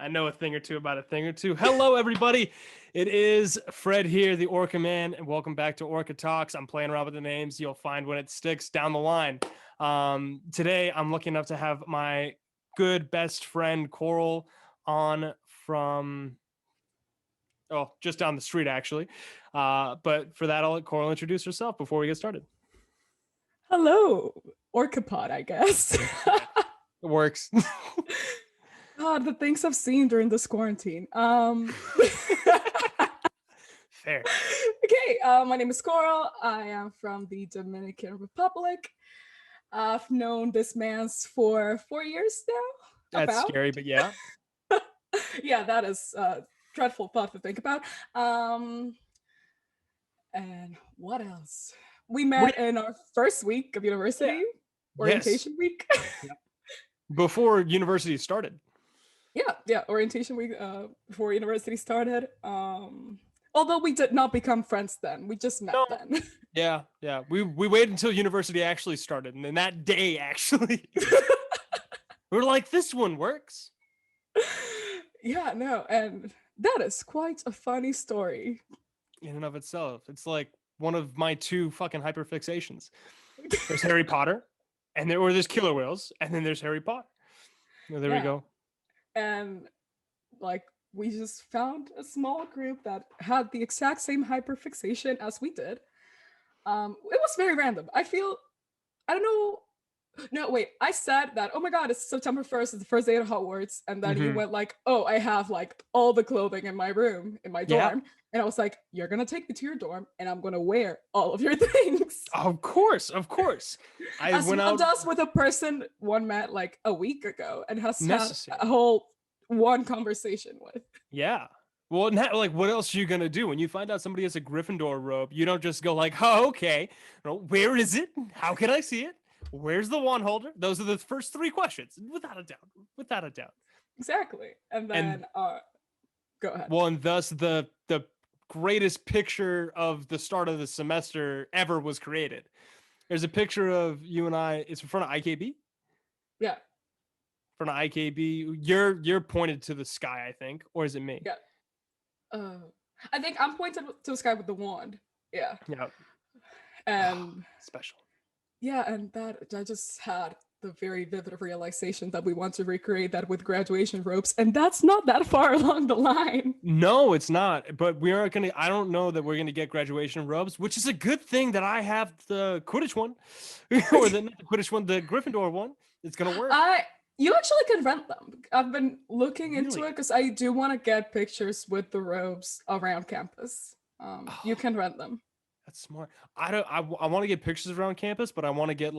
I know a thing or two about a thing or two. Hello, everybody. It is Fred here, the Orca Man, and welcome back to Orca Talks. I'm playing around with the names. You'll find when it sticks down the line. Today, I'm lucky enough to have my good best friend, Coral, on from, just down the street, actually. But for that, I'll let Coral introduce herself before we get started. Hello, Orcapod, I guess. It works. God, the things I've seen during this quarantine. Fair. Okay, my name is Coral. I am from the Dominican Republic. I've known this man for 4 years now. That's scary, but yeah. Yeah, that is a dreadful thought to think about. And what else? We met in our first week of university, orientation week. Before university started. Yeah, orientation week before university started. Although we did not become friends then, we just met then. Yeah. We waited until university actually started, and then that day actually, we were like, this one works. Yeah, no, and that is quite a funny story. In and of itself, it's like one of my two fucking hyperfixations. There's Harry Potter, and there's Killer Whales, and then there's Harry Potter. Well, there we go. And like we just found a small group that had the exact same hyperfixation as we did. It was very random. I don't know. No, wait. I said that, oh my God, it's September 1st. It's the first day of Hogwarts. And then you went like, oh, I have like all the clothing in my room, in my dorm. And I was like, you're going to take me to your dorm and I'm going to wear all of your things. Of course. As one does with a person one met like a week ago and has had a whole one conversation with. Yeah. Well, like, what else are you going to do? When you find out somebody has a Gryffindor robe, you don't just go like, oh, okay. Where is it? How can I see it? Where's the wand holder? Those are the first three questions, without a doubt. Exactly. And then go ahead. Well, and thus the greatest picture of the start of the semester ever was created. There's a picture of you and I. It's in front of IKB. Yeah. In front of IKB. You're pointed to the sky, I think, or is it me? Yeah. I think I'm pointed to the sky with the wand. Yeah. Yeah. And special. Yeah, and that I just had the very vivid realization that we want to recreate that with graduation robes, and that's not that far along the line. No, it's not. But we aren't gonna. I don't know that we're gonna get graduation robes, which is a good thing that I have the Quidditch one, or not the Quidditch one, the Gryffindor one. It's gonna work. You actually can rent them. I've been looking into it because I do want to get pictures with the robes around campus. You can rent them. That's smart. I want to get pictures around campus, but I want to get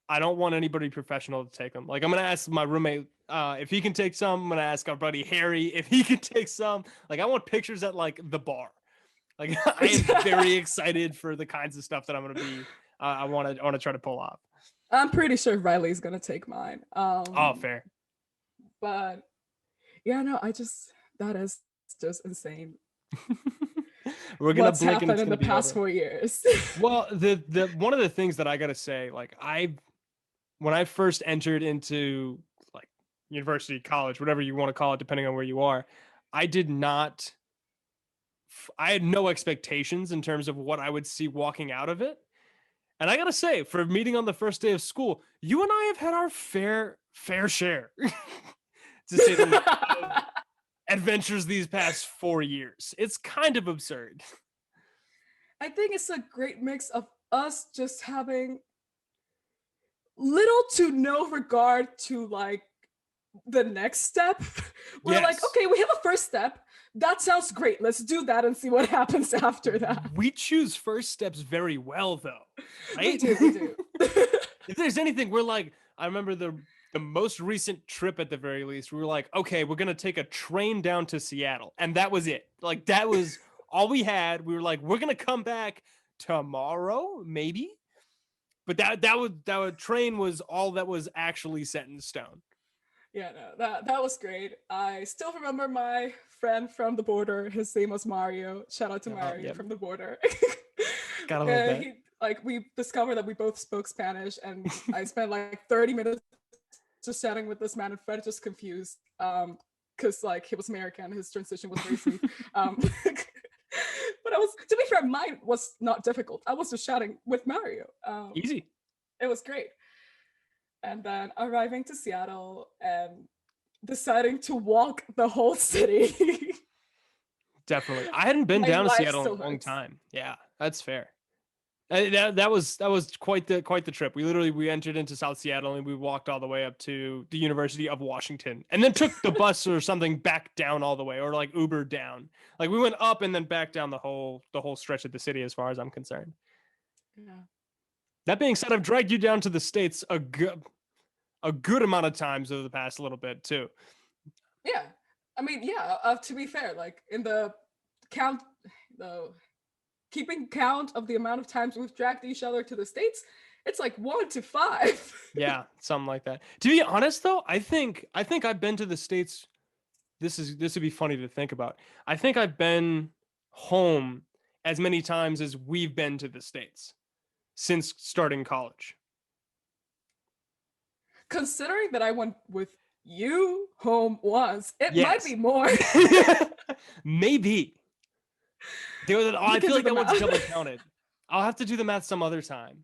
I don't want anybody professional to take them. Like, I'm going to ask my roommate if he can take some. I'm going to ask our buddy Harry if he can take some. Like, I want pictures at the bar. Like, I am very excited for the kinds of stuff that I'm going to be, I want to try to pull off. I'm pretty sure Riley's going to take mine. Fair. But yeah, no, that is just insane. We're gonna What's happened in the past 4 years? Well, the one of the things that I gotta say, when I first entered into university, college, whatever you want to call it, depending on where you are, I had no expectations in terms of what I would see walking out of it. And I gotta say, for meeting on the first day of school, you and I have had our fair share, to say the least, of adventures these past 4 years. It's kind of absurd. I think it's a great mix of us just having little to no regard to the next step. We're like, okay, we have a first step. That sounds great. Let's do that and see what happens after that. We choose first steps very well, though. Right? We do. If there's anything, we're like, I remember the most recent trip at the very least, we were like, okay, we're going to take a train down to Seattle. And that was it. That was all we had. We were like, we're going to come back tomorrow, maybe. But that train was all that was actually set in stone. Yeah, no, that was great. I still remember my friend from the border. His name was Mario. Shout out to Mario from the border. Gotta love that. We discovered that we both spoke Spanish, and I spent 30 minutes just chatting with this man, and Fred just confused. because like he was American, his transition was very smooth. But I was, to be fair, mine was not difficult. I was just chatting with Mario. Easy. It was great. And then arriving to Seattle and deciding to walk the whole city. Definitely. I hadn't been My down to life Seattle in a still long hurts. time. Yeah, that's fair. That was quite the trip. We entered into South Seattle and we walked all the way up to the University of Washington, and then took the bus or something back down all the way, or like Uber down. Like we went up and then back down the whole stretch of the city, as far as I'm concerned. Yeah. That being said, I've dragged you down to the States a good amount of times over the past little bit too. Yeah. I mean, yeah, to be fair, like in the count, the keeping count of the amount of times we've dragged each other to the States, it's like 1 to 5. Yeah, something like that. To be honest though, I think I've been to the States. This would be funny to think about. I think I've been home as many times as we've been to the States since starting college. Considering that I went with you home once, it might Yes. be more. Maybe. I can feel do like the that one's math. double counted. I'll have to do the math some other time.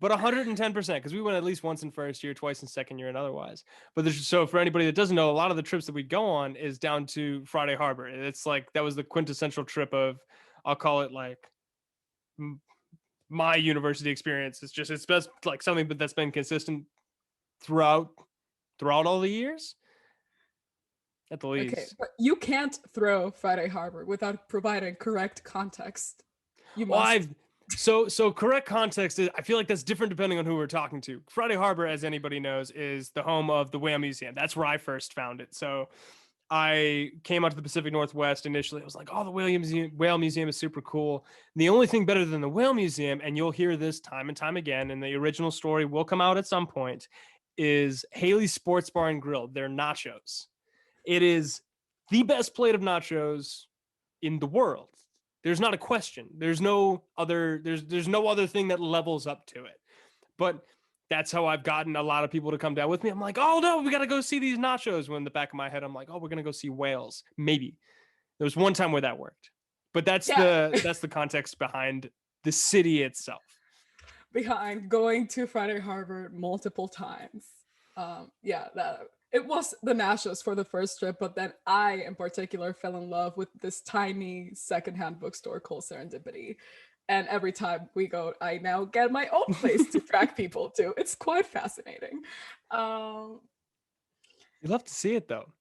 But 110%, because we went at least once in first year, twice in second year, and otherwise. But so for anybody that doesn't know, a lot of the trips that we go on is down to Friday Harbor. It's like that was the quintessential trip of, I'll call it like my university experience. It's best like something that's been consistent throughout all the years, at the least. Okay, but you can't throw Friday Harbor without providing correct context. You Well, must. so correct context is, I feel like that's different depending on who we're talking to. Friday Harbor, as anybody knows, is the home of the Whale Museum. That's where I first found it. So I came out to the Pacific Northwest initially. I was like, oh, the Whale Museum is super cool. The only thing better than the Whale Museum, and you'll hear this time and time again, and the original story will come out at some point, is Haley's Sports Bar and Grill, their nachos. It is the best plate of nachos in the world. There's not a question. There's no other thing that levels up to it. But that's how I've gotten a lot of people to come down with me. I'm like, oh no, we got to go see these nachos. When in the back of my head, I'm like, oh, we're going to go see whales. Maybe. There was one time where that worked. But that's the context behind the city itself. Behind going to Friday Harbor multiple times. It was the nachos for the first trip, but then I in particular fell in love with this tiny secondhand bookstore called Serendipity. And every time we go, I now get my own place to track people to. It's quite fascinating. You'd love to see it though.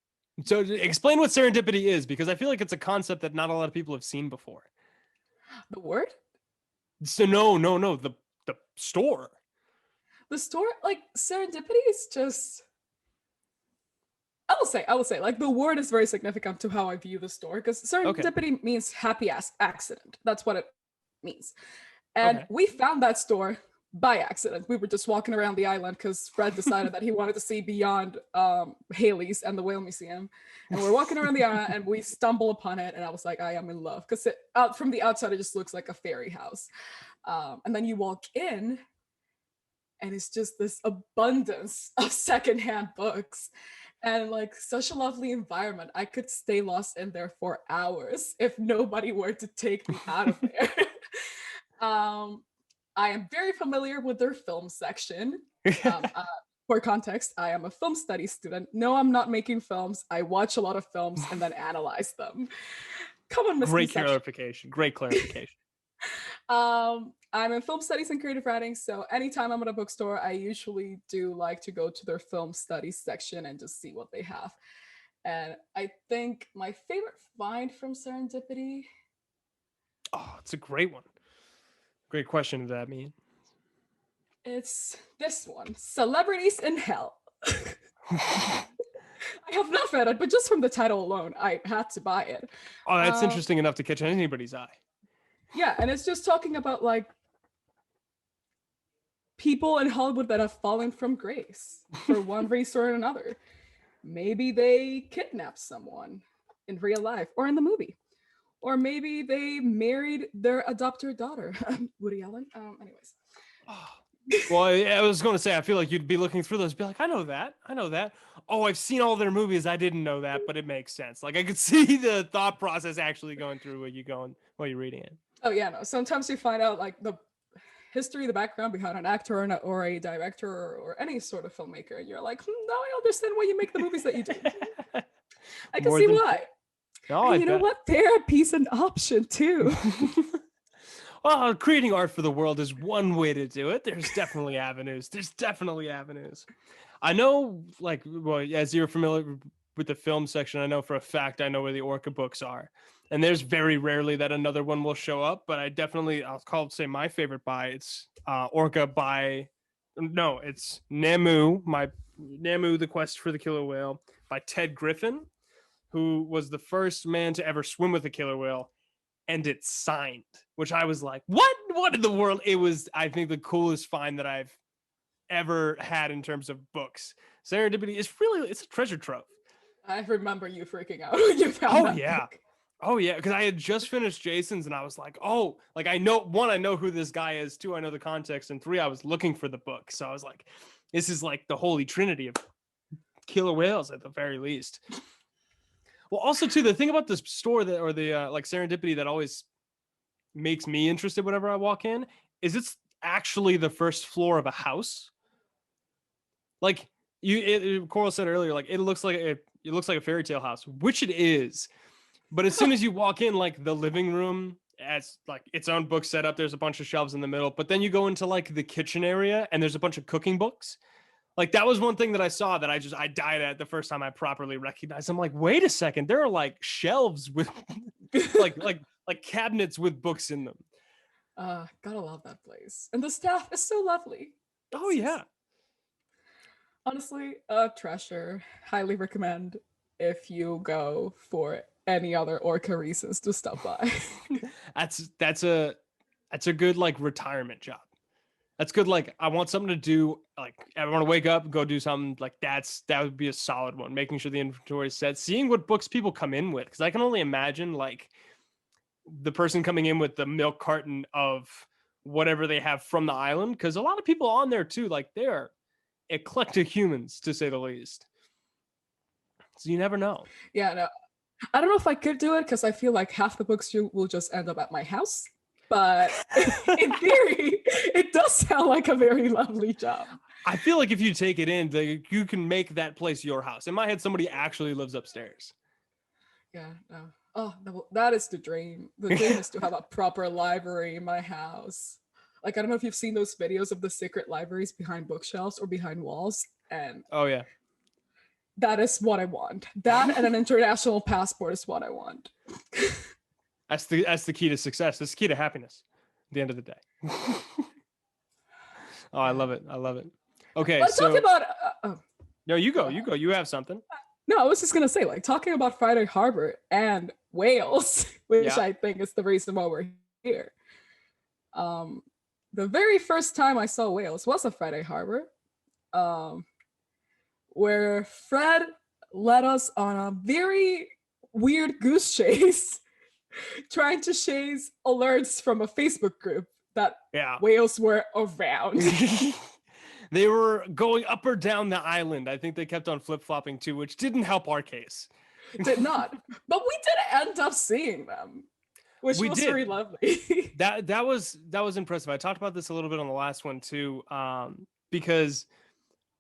So explain what serendipity is, because I feel like it's a concept that not a lot of people have seen before. The word? So no, the store. The store, like serendipity is just, I will say, like the word is very significant to how I view the store, because serendipity means happy accident. That's what it means. And we found that store by accident. We were just walking around the island because Fred decided that he wanted to see beyond Haley's and the Whale Museum. And we're walking around the island and we stumble upon it. And I was like, I am in love, because out from the outside, it just looks like a fairy house. And then you walk in and it's just this abundance of secondhand books. And like such a lovely environment. I could stay lost in there for hours if nobody were to take me out of there. I am very familiar with their film section. For context, I am a film studies student. No, I'm not making films. I watch a lot of films and then analyze them. Common misconception. Great clarification. I'm in film studies and creative writing, so anytime I'm at a bookstore, I usually do like to go to their film studies section and just see what they have. And I think my favorite find from Serendipity. Oh, it's a great one. Great question, does that mean? It's this one, Celebrities in Hell. I have not read it, but just from the title alone, I had to buy it. Oh, that's interesting enough to catch anybody's eye. Yeah, and it's just talking about like people in Hollywood that have fallen from grace for one reason or another. Maybe they kidnapped someone in real life or in the movie. Or maybe they married their adopted daughter. Woody Allen. Anyways. Well, I was going to say, I feel like you'd be looking through those, be like, I know that. oh, I've seen all their movies. I didn't know that, but it makes sense. Like I could see the thought process actually going through while you're reading it. Oh yeah, no. Sometimes you find out like the history, the background behind an actor or a director or any sort of filmmaker, and you're like, now I understand why you make the movies that you do. I can More see than- why. Oh, And you know what? Therapy's an option too. Well, creating art for the world is one way to do it. There's definitely avenues. I know, like, well, as you're familiar with the film section, I know for a fact I know where the Orca books are. And there's very rarely that another one will show up, but say my favorite buy. It's Orca by, no, it's Namu, The Quest for the Killer Whale by Ted Griffin, who was the first man to ever swim with a killer whale. And it's signed, which I was like, what in the world? It was, I think, the coolest find that I've ever had in terms of books. Serendipity is it's a treasure trove. I remember you freaking out when you found that book. Oh yeah, because I had just finished Jason's and I was like, oh, like I know who this guy is, 2, I know the context, and 3, I was looking for the book. So I was like, this is like the holy trinity of killer whales at the very least. Well, also too, the thing about this store that, or the like Serendipity, that always makes me interested whenever I walk in is it's actually the first floor of a house. Like Coral said earlier, like it looks like a fairy tale house, which it is. But as soon as you walk in, like the living room has like its own book setup. There's a bunch of shelves in the middle, but then you go into like the kitchen area and there's a bunch of cooking books. Like that was one thing that I saw that I died at the first time I properly recognized. I'm like, wait a second, there are like shelves with like cabinets with books in them. Gotta love that place. And the staff is so lovely. Oh yeah. Honestly, treasure. Highly recommend if you go for any other Orca reasons to stop by. That's a good like retirement job. That's good. Like I want something to do. Like I want to wake up, go do something. Like that would be a solid one. Making sure the inventory is set, seeing what books people come in with, because I can only imagine like the person coming in with the milk carton of whatever they have from the island. Because a lot of people on there too, like they are eclectic humans to say the least. So you never know. Yeah, no, I don't know if I could do it because I feel like half the books will just end up at my house. But in theory, it does sound like a very lovely job. I feel like if you take it in, you can make that place your house. In my head, somebody actually lives upstairs. Yeah, no. Oh, no, that is the dream. The dream is to have a proper library in my house. Like, I don't know if you've seen those videos of the secret libraries behind bookshelves or behind walls. And oh, yeah. That is what I want. That and an international passport is what I want. That's the key to success. That's the key to happiness at the end of the day. Oh, I love it. Okay, let's talk about... No, you go. You have something. No, I was just going to say, like, talking about Friday Harbor and whales, which I think is the reason why we're here. The very first time I saw whales was at Friday Harbor, where Fred led us on a very weird goose chase, trying to chase alerts from a Facebook group that whales were around. They were going up or down the island. I think they kept on flip-flopping too, which didn't help our case. Did not. But we did end up seeing them, which was very lovely. That was impressive. I talked about this a little bit on the last one too, because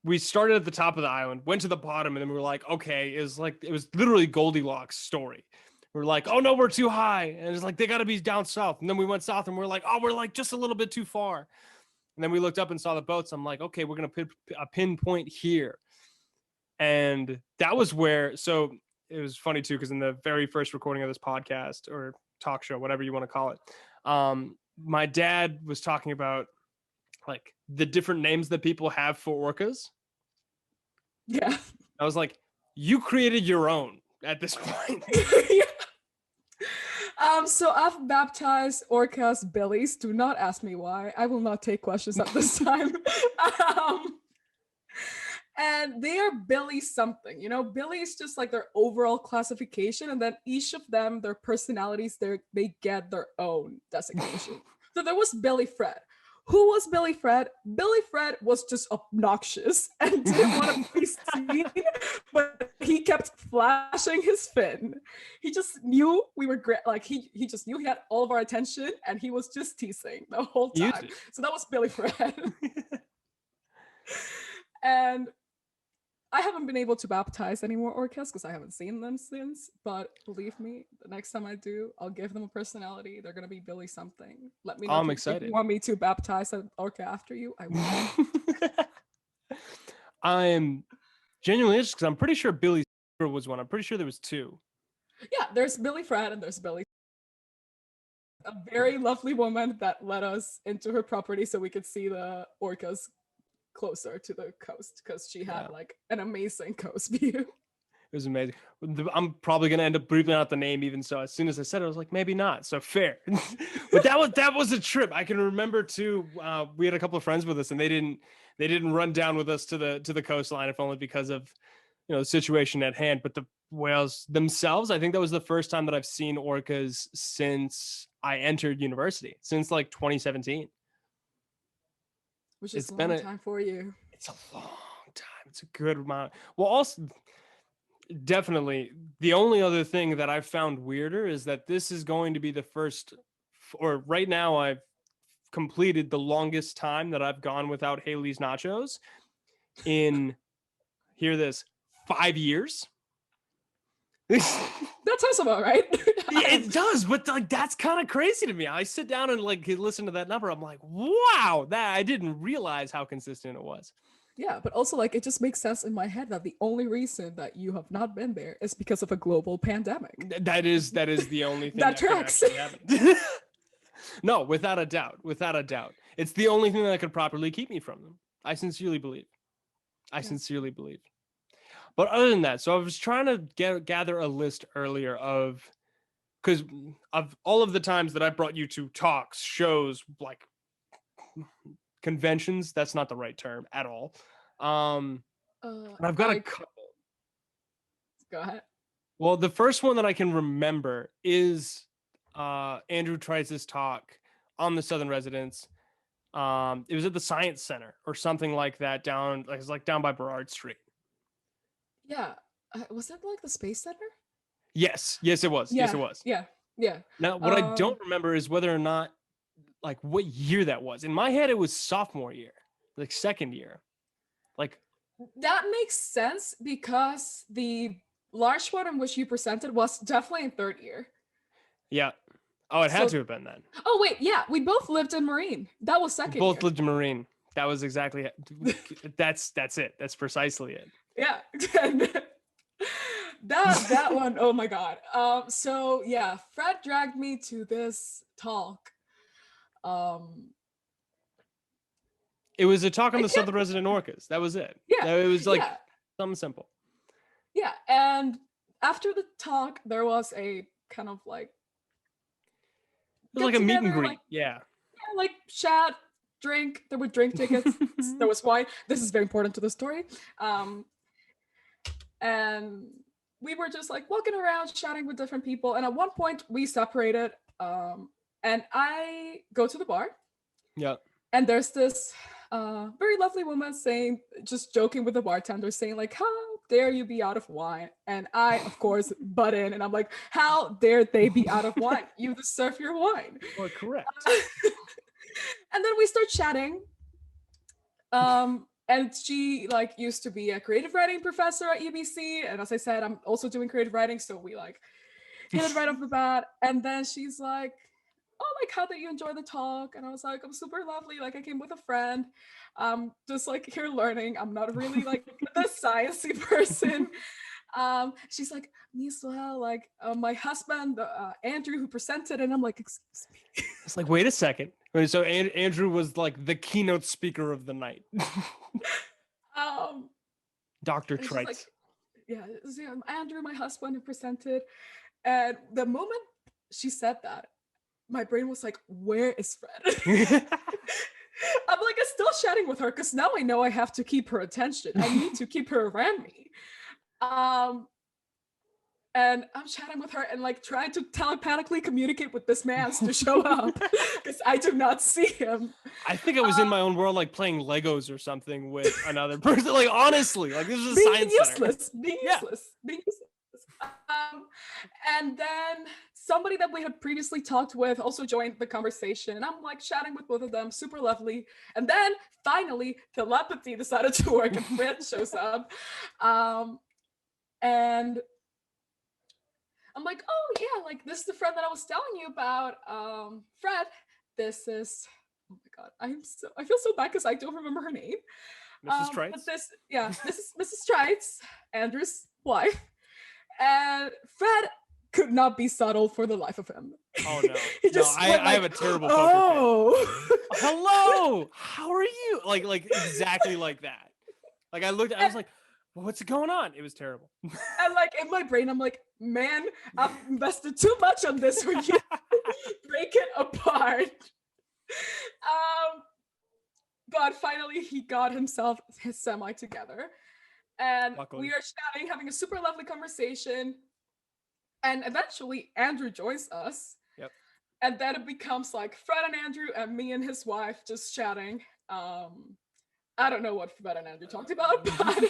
we started at the top of the island, went to the bottom, and then we were like, okay, it was literally Goldilocks story. We're like, oh no, we're too high. And it's like, they got to be down south. And then we went south and we're like, oh, we're like just a little bit too far. And then we looked up and saw the boats. I'm like, okay, we're going to pinpoint here. And that was where, so it was funny too, because in the very first recording of this podcast or talk show, whatever you want to call it, my dad was talking about like the different names that people have for orcas. Yeah. I was like, you created your own at this point. Yeah. So I've baptized Orcas Billies. Do not ask me why. I will not take questions at this time. And they are Billy something. You know, Billy is just like their overall classification, and then each of them, their personalities, they get their own designation. So there was Billy Fred, Who was Billy Fred? Billy Fred was just obnoxious and didn't want to be seen, but he kept flashing his fin. He just knew we were great. Like he just knew he had all of our attention, and he was just teasing the whole time. So that was Billy Fred. And I haven't been able to baptize any more orcas because I haven't seen them since. But believe me, the next time I do, I'll give them a personality. They're gonna be Billy something. Let me know I'm if excited. you want me to baptize an orca after you. I will. I'm genuinely interested because I'm pretty sure Billy was one. I'm pretty sure there was two. Yeah, there's Billy Fred and there's Billy. A very lovely woman that let us into her property so we could see the orcas closer to the coast because she had like an amazing coast view. It was amazing. I'm probably gonna end up bleeping out the name, even so. As soon as I said it, I was like, maybe not. So fair. But that was a trip. I can remember too. We had a couple of friends with us, and they didn't run down with us to the coastline, if only because of the situation at hand. But the whales themselves, I think that was the first time that I've seen orcas since I entered university, since like 2017. Which is a long time for you. It's a long time. It's a good amount. Well, also, definitely, the only other thing that I've found weirder is that this is going to be the first, or right now I've completed the longest time that I've gone without Haley's nachos in, hear this, 5 years. That sounds about right. It does, but like that's kind of crazy to me. I sit down and like listen to that number. I'm like, wow, that I didn't realize how consistent it was. Yeah, but also like it just makes sense in my head that the only reason that you have not been there is because of a global pandemic. That is the only thing that tracks. No, without a doubt, it's the only thing that could properly keep me from them. I sincerely believe. But other than that, so I was trying to gather a list earlier of, because of all of the times that I brought you to talks, shows, like conventions. That's not the right term at all. And I've got a couple. Go ahead. Well, the first one that I can remember is Andrew Trites' talk on the Southern Residents. It was at the Science Center or something like that down by Burrard Street. Yeah. Was that like the Space Center? Yes, it was. Yeah. Yes, it was. Yeah. Now, what I don't remember is whether or not, like, what year that was. In my head, it was sophomore year, like second year. Like, that makes sense because the large one in which you presented was definitely in third year. Yeah. Oh, it had to have been then. Oh, wait. Yeah. We both lived in Marine. That was second year. Both lived in Marine. That was exactly it. That's it. That's precisely it. Yeah. that one, oh my God. So yeah, Fred dragged me to this talk. It was a talk on the Southern Resident Orcas. That was it. Yeah. It was like something simple. Yeah. And after the talk, there was a kind of like, it was like a meet and greet. Like chat, drink. There were drink tickets. There was wine. This is very important to the story. And we were just like walking around, chatting with different people. And at one point we separated. And I go to the bar. Yeah. And there's this very lovely woman just joking with the bartender, saying like, how dare you be out of wine? And I, of course, butt in and I'm like, how dare they be out of wine? You deserve your wine. Well, correct. And then we start chatting. And she like used to be a creative writing professor at UBC. And as I said, I'm also doing creative writing. So we like hit it right off the bat. And then she's like, oh, like, how did you enjoy the talk? And I was like, I'm super lovely. Like, I came with a friend. Just like here learning. I'm not really like the sciencey person. She's like, me as well. Like, my husband, Andrew, who presented, and I'm like, excuse me. It's like, wait a second. So Andrew was like the keynote speaker of the night. Dr. Trites. Like, yeah, Andrew, my husband, who presented. And the moment she said that, my brain was like, where is Fred? I'm like, I'm still chatting with her because now I know I have to keep her attention. I need to keep her around me. And I'm chatting with her and like trying to telepathically communicate with this man to show up because I do not see him. I think I was in my own world, like playing Legos or something with another person. Like, honestly, like this is a Being science useless, center. being Yeah. useless, being useless. And then somebody that we had previously talked with also joined the conversation. And I'm like chatting with both of them, super lovely. And then finally, telepathy decided to work and Fred shows up. And I'm like, oh yeah, like this is the friend that I was telling you about. Fred, this is, oh my God, I feel so bad because I don't remember her name. Mrs. Trites. But this is Mrs. Trites, Andrew's wife. And Fred could not be subtle for the life of him. Oh no. He just I have a terrible poker face. Hello. How are you? Like exactly like that. Like I was like, what's going on? It was terrible. And like in my brain, I'm like, man, I've invested too much on this for you to break it apart. But finally he got himself his semi together. And Luckily. we are chatting, having a super lovely conversation. And eventually Andrew joins us. Yep. And then it becomes like Fred and Andrew and me and his wife just chatting. I don't know what Fred and Andrew talked about, but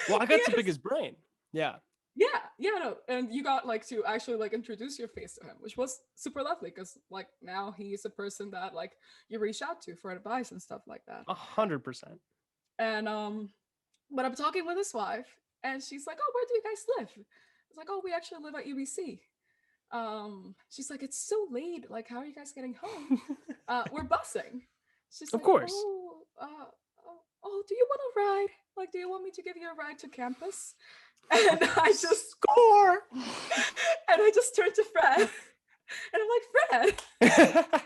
well, I got to pick his brain. Yeah. No. And you got like to actually like introduce your face to him, which was super lovely because like now he's a person that like you reach out to for advice and stuff like that. 100%. And but I'm talking with his wife, and she's like, "Oh, where do you guys live?" It's like, "Oh, we actually live at UBC." She's like, "It's so late. Like, how are you guys getting home?" We're busing. She's Of like, course. Oh, do you want a ride? Like, do you want me to give you a ride to campus? And I just score. And I just turned to Fred, and I'm like, Fred,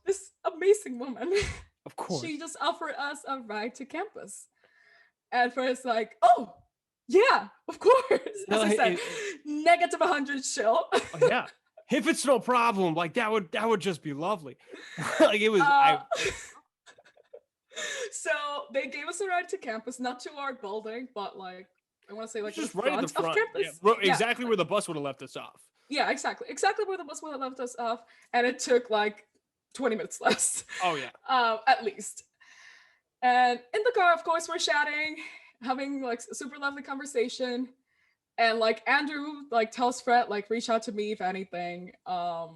this amazing woman. Of course. She just offered us a ride to campus. And Fred's like, oh, yeah, of course. As I said, negative 100 chill. Oh, yeah. If it's no problem, like that would just be lovely. Like it was. So they gave us a ride to campus, not to our building, but like I want to say like just the right at the front front. of campus. Yeah, exactly where the bus would have left us off. Yeah, exactly where the bus would have left us off, and it took like 20 minutes less. Oh yeah. At least. And in the car, of course, we're chatting, having like a super lovely conversation. And like Andrew like tells Fred, like, reach out to me if anything. Yeah,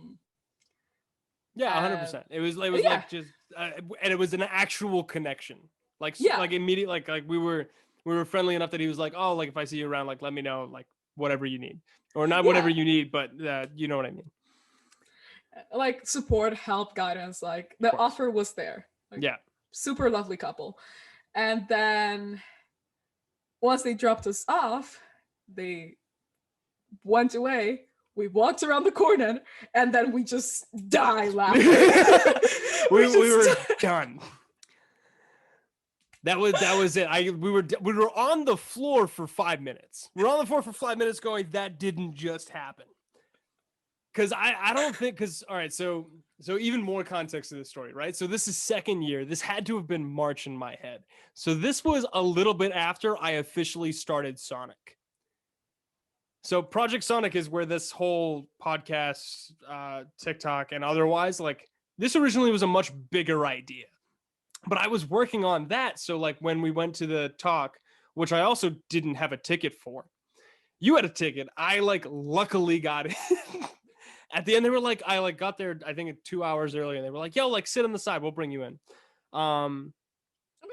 100%. It was like just and it was an actual connection. Like like immediate like we were friendly enough that he was like, "Oh, like if I see you around, like let me know, like whatever you need." Or not whatever you need, but you know what I mean. Like support, help, guidance, like the offer was there. Like, yeah. Super lovely couple. And then once they dropped us off, they went away. We walked around the corner, and then we just died laughing. we were done. That was it. We were on the floor for 5 minutes. We were on the floor for 5 minutes going, that didn't just happen. Because I don't think, because all right, so even more context to this story, right? So this is second year. This had to have been March in my head. So this was a little bit after I officially started Sonic. So Project Sonic is where this whole podcast, TikTok and otherwise, like this originally was a much bigger idea. But I was working on that. So like when we went to the talk, which I also didn't have a ticket for, you had a ticket. I like luckily got it. At the end, they were like, I like got there, I think 2 hours earlier, and they were like, yo, like sit on the side, we'll bring you in. I mean,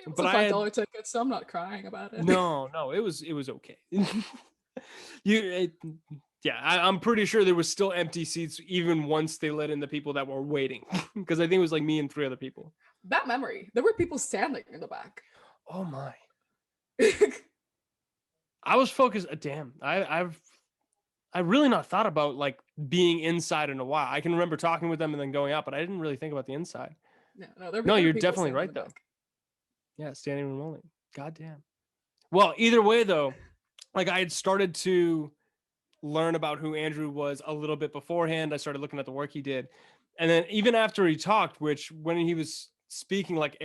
it was a $5 ticket, so I'm not crying about it. No, it was okay. I'm pretty sure there was still empty seats even once they let in the people that were waiting, because I think it was like me and 3 other people. Bad memory. There were people standing in the back. Oh my. I was focused. Damn, I really not thought about like being inside in a while. I can remember talking with them and then going out, but I didn't really think about the inside. No, you're definitely right though. Yeah, standing room only. God damn. Well, either way though, like I had started to learn about who Andrew was a little bit beforehand. I started looking at the work he did. And then even after he talked, which when he was speaking, like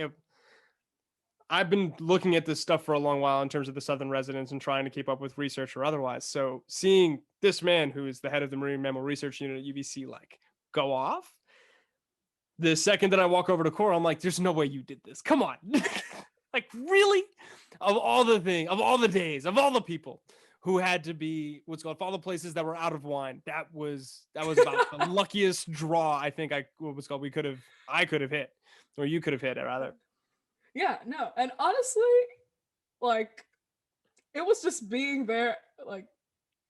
I've been looking at this stuff for a long while in terms of the Southern residents and trying to keep up with research or otherwise. So seeing this man who is the head of the Marine Mammal Research Unit at UBC like go off, the second that I walk over to Cora, I'm like, there's no way you did this. Come on. Like, really? Of all the days, of all the people who had to be of all the places that were out of wine, that was about the luckiest draw I think I could have hit, or you could have hit it rather. Yeah, no. And honestly, like, it was just being there, like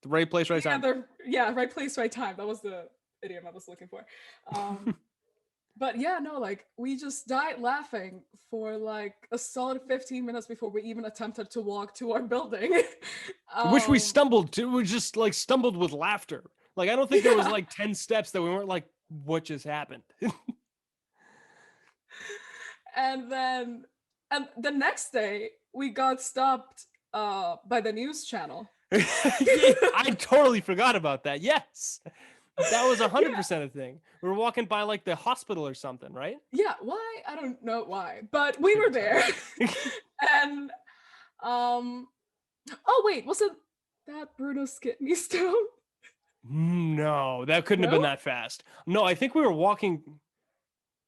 the right place, right time. Right place, right time. That was the idiom I was looking for. But yeah, no, like we just died laughing for like a solid 15 minutes before we even attempted to walk to our building. Which we stumbled to. We just like stumbled with laughter. Like, I don't think there was like 10 steps that we weren't like, what just happened? And the next day we got stopped by the news channel. I totally forgot about that. Yes. That was 100% a thing. We were walking by like the hospital or something, right? Yeah, why? I don't know why, but we were there. And oh wait, was it that Bruno's kidney stone? No, that couldn't have been that fast. No, I think we were walking.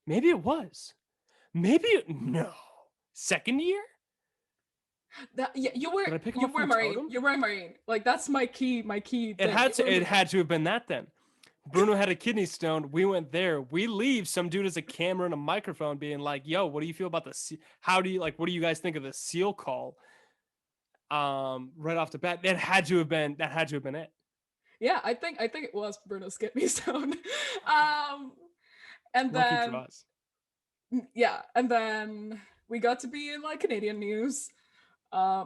Maybe it was. No. Second year? You were Marine. You were Marine. Like, that's my key. It had to have been that then. Bruno had a kidney stone. We went there. We leave. Some dude has a camera and a microphone being like, yo, what do you feel about the what do you guys think of the seal call? Right off the bat. That had to have been it. Yeah, I think it was Bruno's kidney stone. And Lucky then for us. Yeah, and then we got to be in like Canadian news.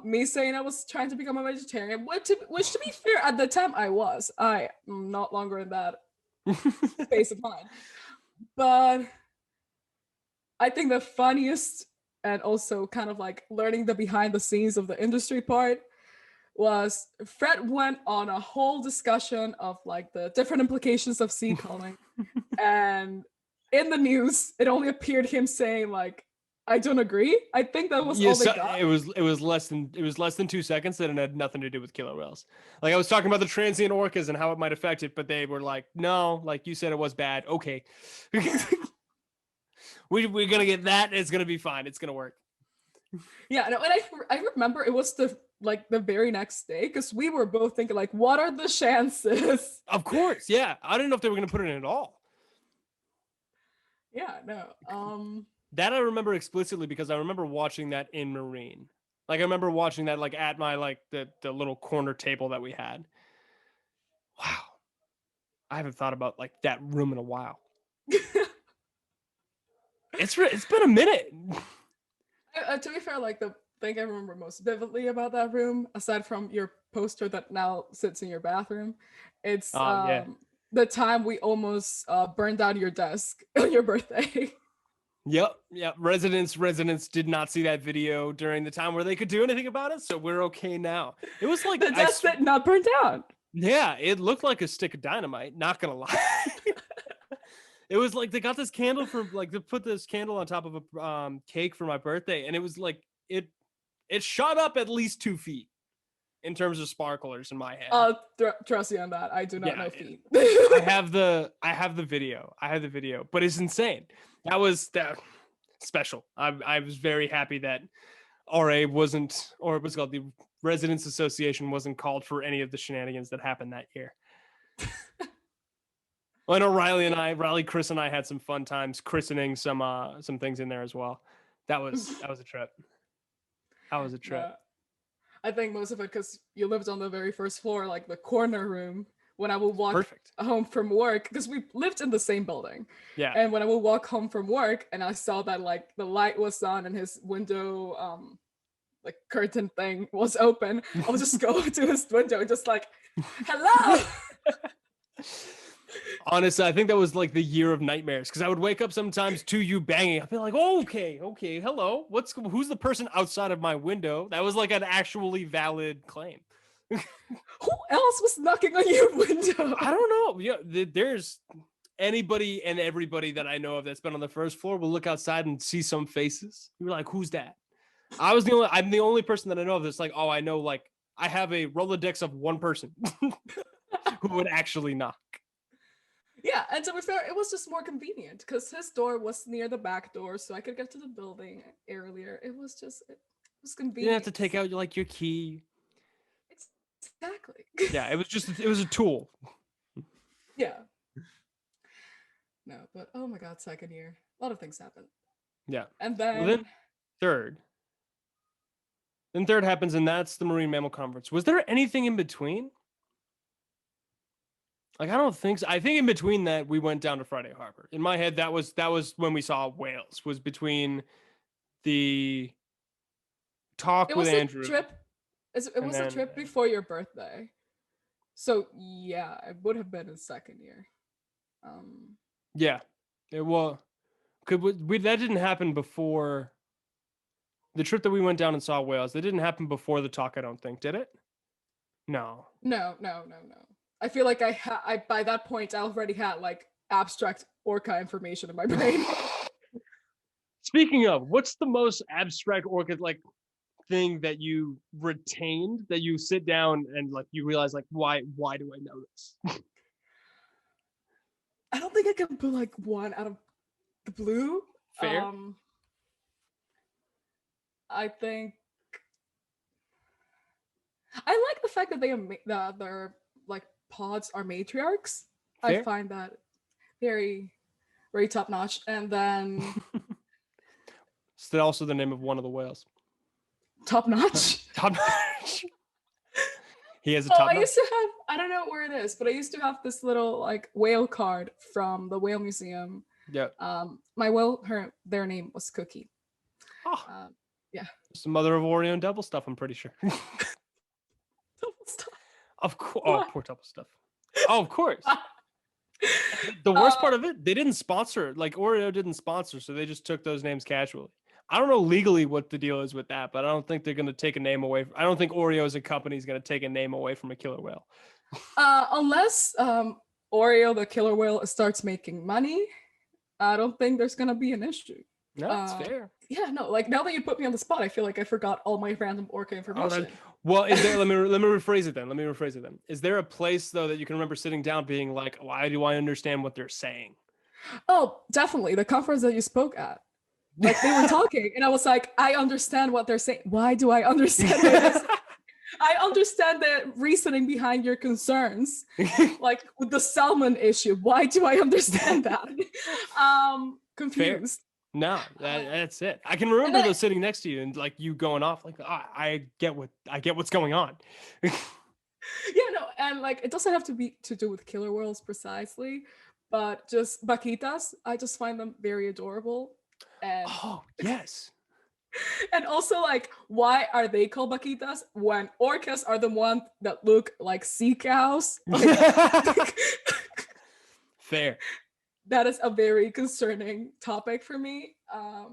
Me saying I was trying to become a vegetarian, which to be fair, at the time I am not longer in that space of mind. But I think the funniest and also kind of like learning the behind the scenes of the industry part was Fred went on a whole discussion of like the different implications of seed calling. And in the news, it only appeared him saying like, I don't agree. I think that was all they got. It was less than 2 seconds, and it had nothing to do with killer whales. Like, I was talking about the transient orcas and how it might affect it, but they were like, no, like you said, it was bad. Okay. We're gonna get that. It's gonna be fine. It's gonna work. Yeah, no, and I remember it was the very next day, because we were both thinking like, what are the chances? Of course, yeah. I didn't know if they were gonna put it in at all. Yeah, no. That I remember explicitly because I remember watching that in Marine. Like, I remember watching that like at my like the little corner table that we had. Wow. I haven't thought about like that room in a while. It's been a minute. To be fair, like the thing I remember most vividly about that room, aside from your poster that now sits in your bathroom, it's the time we almost burned down your desk on your birthday. Yep. Residents did not see that video during the time where they could do anything about it, so we're okay now. It was like the desk did not burn down. Yeah, it looked like a stick of dynamite, not gonna lie. It was like they got this candle they put this candle on top of a cake for my birthday, and it was like it shot up at least 2 feet in terms of sparklers in my head. Trust you on that. I do not know feet. I have the video. But it's insane. That was special. I was very happy that RA wasn't, or it was called the Residents Association wasn't called for any of the shenanigans that happened that year. Well, I know Riley, Chris and I had some fun times christening some things in there as well. That was a trip. Yeah. I think most of it because you lived on the very first floor, like the corner room. When I would walk home from work, because we lived in the same building. Yeah. And when I would walk home from work and I saw that like the light was on and his window like curtain thing was open, I would just go to his window and just like, hello. Honestly, I think that was like the year of nightmares, because I would wake up sometimes to you banging. I'd be like, oh, okay, hello. Who's the person outside of my window? That was like an actually valid claim. Who else was knocking on your window? I don't know. Yeah, there's anybody and everybody that I know of that's been on the first floor will look outside and see some faces. You're like, who's that? I'm the only person that I know of that's like, oh, I know, like, I have a Rolodex of one person who would actually knock. Yeah, and to be fair, it was just more convenient because his door was near the back door, so I could get to the building earlier. It was You didn't have to convenient. take out like your key. Exactly. Yeah, it was a tool. Yeah. No, but oh my god, second year. A lot of things happened. Yeah. And Well, then then third. Then third happens, and that's the Marine Mammal Conference. Was there anything in between? Like, I don't think so. I think in between that we went down to Friday Harbor. In my head, that was when we saw whales. Was between the talk it with was a Andrew trip. It and was a then trip before your birthday. So yeah, it would have been in second year. yeah, it was. Could we that didn't happen before the trip that we went down and saw whales? That didn't happen before the talk. I don't think, did it? No. No. I feel like I by that point I already had like abstract orca information in my brain. Speaking of, what's the most abstract orca like thing that you retained that you sit down and like you realize like why do I know this? I don't think I can put like one out of the blue. Fair. I think I like the fact that their like pods are matriarchs. I Fair. find that very very top notch. And then It's also the name of one of the whales. top notch. Top notch. He has a Oh, top I notch. used to have, I don't know where it is, but I used to have this little like whale card from the whale museum. Yeah. My whale, their name was Cookie. Oh, yeah. it's the mother of Oreo and double stuff, I'm pretty sure. Double stuff. Of course. Oh, poor double stuff. Oh, of course. The worst part of it, they didn't sponsor, like Oreo didn't sponsor, so they just took those names casually. I don't know legally what the deal is with that, but I don't think they're going to take a name away. I don't think Oreo as a company is going to take a name away from a killer whale. Unless Oreo, the killer whale, starts making money, I don't think there's going to be an issue. No, that's fair. Yeah, no, like now that you put me on the spot, I feel like I forgot all my random orca information. Well, is there? let me rephrase it then. Is there a place though that you can remember sitting down, being like, "Why do I understand what they're saying?" Oh, definitely the conference that you spoke at. Like they were talking, and I was like, "I understand what they're saying. Why do I understand what they're saying? I understand the reasoning behind your concerns, like with the salmon issue. Why do I understand that? Confused." Fair. No, that's it. I can remember those sitting next to you and like you going off like, I get what's going on. Yeah, no, and like it doesn't have to be to do with killer whales precisely, but just vaquitas. I just find them very adorable. And oh yes. And also, like, why are they called vaquitas when orcas are the ones that look like sea cows? Like, fair. That is a very concerning topic for me.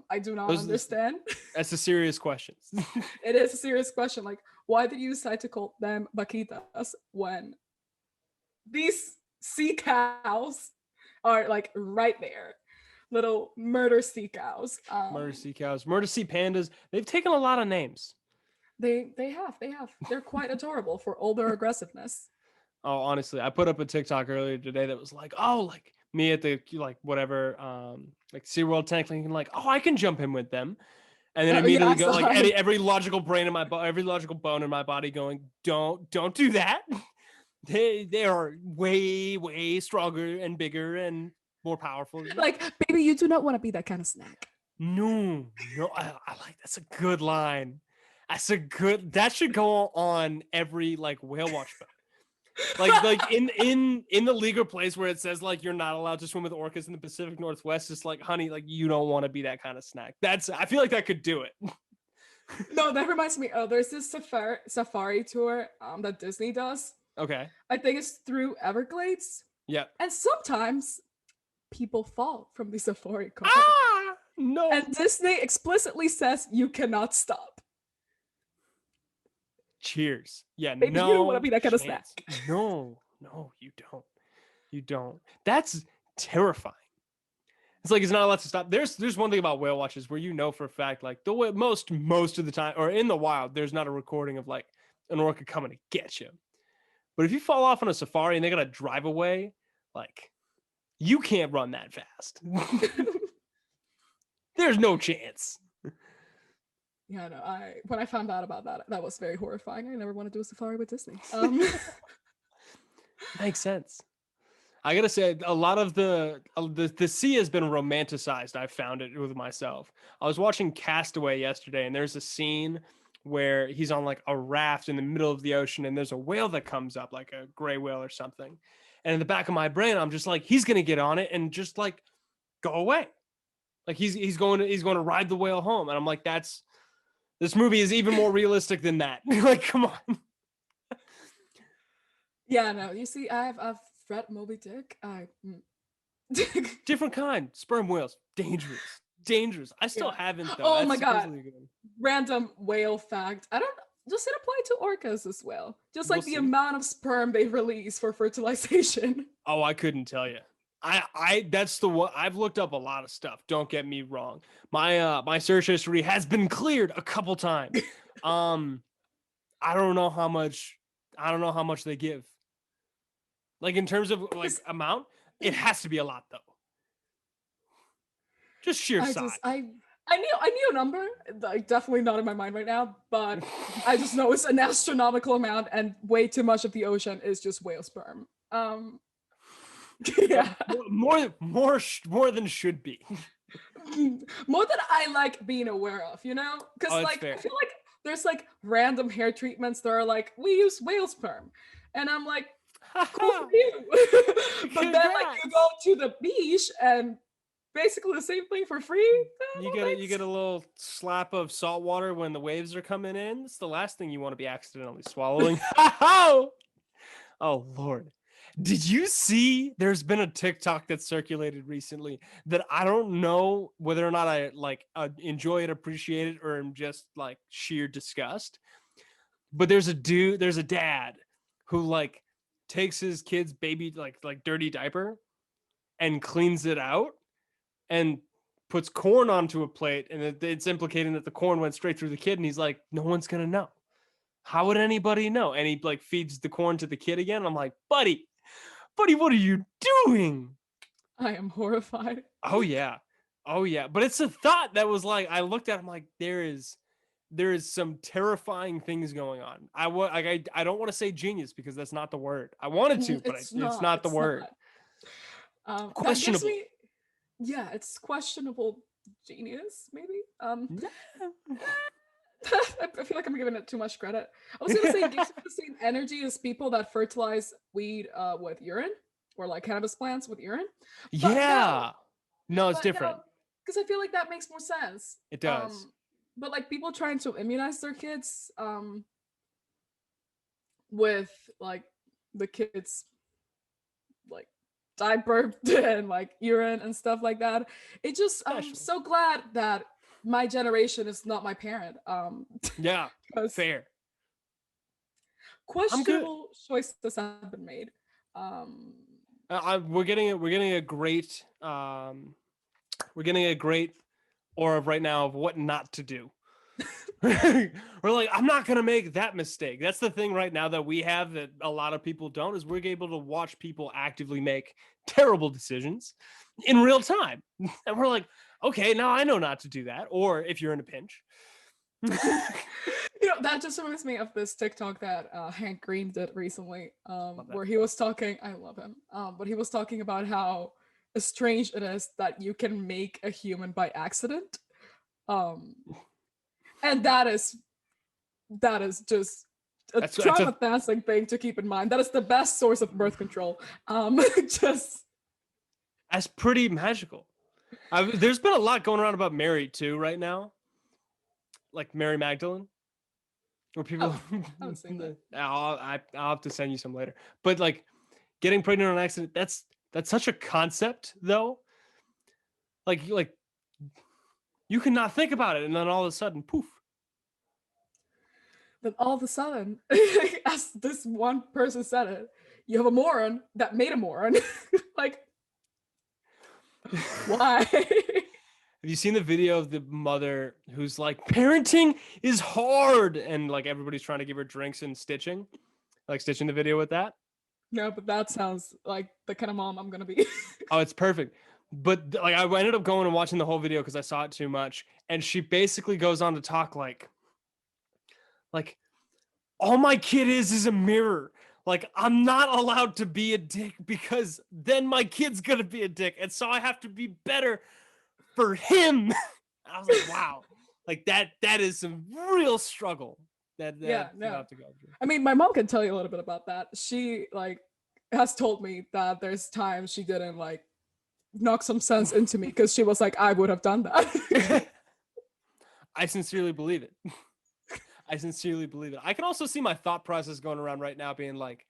I do not understand. That's a serious question. It is a serious question. Like, why did you decide to call them vaquitas when these sea cows are like right there? Little murder sea cows. Murder sea cows, murder sea pandas. They've taken a lot of names. They have. They're quite adorable for all their aggressiveness. Oh, honestly, I put up a TikTok earlier today that was like, oh, like me at the like whatever, like SeaWorld tank, thinking like, oh, I can jump in with them, and then immediately go like every logical brain in my every logical bone in my body going, don't do that. They are way stronger and bigger and more powerful. Like, baby, you do not want to be that kind of snack. No, I like that's a good line. That should go on every like whale watch boat. Like in the legal place where it says like you're not allowed to swim with orcas in the Pacific Northwest, just like, honey, like you don't want to be that kind of snack. I feel like that could do it. No, that reminds me. Oh, there's this safari tour that Disney does. Okay. I think it's through Everglades. Yeah. And sometimes people fall from the safari car. No. And Disney explicitly says you cannot stop. Cheers. Yeah, Baby, no. You don't want to be that kind of snack. No, you don't. That's terrifying. It's like it's not allowed to stop. There's one thing about whale watches where for a fact, like the way most of the time, or in the wild, there's not a recording of like an orca coming to get you. But if you fall off on a safari and they gotta drive away, like you can't run that fast. There's no chance. Yeah, no. When I found out about that, that was very horrifying. I never want to do a safari with Disney. Makes sense. I gotta say, a lot of the sea has been romanticized. I found it with myself. I was watching Castaway yesterday, and there's a scene where he's on like a raft in the middle of the ocean, and there's a whale that comes up, like a gray whale or something. And in the back of my brain, I'm just like, he's gonna get on it and just like go away. Like he's going to ride the whale home, and I'm like, this movie is even more realistic than that. Like, come on. Yeah, no. You see, I've read Moby Dick. Different kind. Sperm whales. Dangerous. I still haven't though. Oh That's my god. supposedly good. Random whale fact. I don't. Does it apply to orcas as well? Just like We'll the see. amount of sperm they release for fertilization. Oh, I couldn't tell you. That's the one. I've looked up a lot of stuff. Don't get me wrong. My search history has been cleared a couple times. I don't know how much they give. Like in terms of like amount, it has to be a lot though. Just sheer size. I knew a number, like definitely not in my mind right now, but I just know it's an astronomical amount, and way too much of the ocean is just whale sperm. Yeah, more than should be. More than I like being aware of, because like fair. I feel like there's like random hair treatments that are like, we use whale sperm, and I'm like, cool for you. But then like you go to the beach and basically the same thing for free. You get a little slap of salt water when the waves are coming in. It's the last thing you want to be accidentally swallowing. Oh Lord. Did you see there's been a TikTok that circulated recently that I don't know whether or not I like enjoy it, appreciate it, or am just like sheer disgust. But there's a dad who like takes his kid's baby like dirty diaper and cleans it out and puts corn onto a plate, and it's implicating that the corn went straight through the kid, and he's like, no one's gonna know. How would anybody know? And he like feeds the corn to the kid again. I'm like, buddy, what are you doing? I am horrified. Oh yeah. But it's a thought that was like, I looked at him like, there is some terrifying things going on. I don't want to say genius because that's not the word. I wanted to, but it's not the word. Questionable. Yeah, it's questionable genius, maybe. I feel like I'm giving it too much credit. I was gonna say, do you have the same energy as people that fertilize weed with urine, or like cannabis plants with urine? But yeah. No, it's different. Because I feel like that makes more sense. It does. But like people trying to immunize their kids with like the kids like diaper and like urine and stuff like that. It just I'm so glad that my generation is not my parent. Yeah, fair. Questionable choices have been made. We're getting a great aura right now of what not to do. We're like, I'm not gonna make that mistake. That's the thing right now that we have that a lot of people don't, is we're able to watch people actively make terrible decisions in real time, and we're like, okay, now I know not to do that. Or if you're in a pinch. That just reminds me of this TikTok that Hank Green did recently, where he was talking, I love him, but he was talking about how strange it is that you can make a human by accident. And that is just a traumatizing thing to keep in mind. That is the best source of birth control. That's pretty magical. There's been a lot going around about Mary too right now, like Mary Magdalene, where people. I haven't seen that. I'll have to send you some later. But like getting pregnant on accident, that's such a concept though. Like you cannot think about it, and then all of a sudden, poof. Then all of a sudden, as this one person said it, you have a moron that made a moron. Like. Why? Have you seen the video of the mother who's like, parenting is hard, and like everybody's trying to give her drinks and stitching, like stitching the video with that? No, but that sounds like the kind of mom I'm gonna be. Oh, it's perfect. But like I ended up going and watching the whole video because I saw it too much, and she basically goes on to talk like all my kid is a mirror. Like I'm not allowed to be a dick because then my kid's gonna be a dick, and so I have to be better for him. I was like, wow, like that is some real struggle that Yeah, you no. have to go through. I mean, my mom can tell you a little bit about that. She like has told me that there's times she didn't like knock some sense into me because she was like, I would have done that. I sincerely believe it. I sincerely believe it. I can also see my thought process going around right now being like,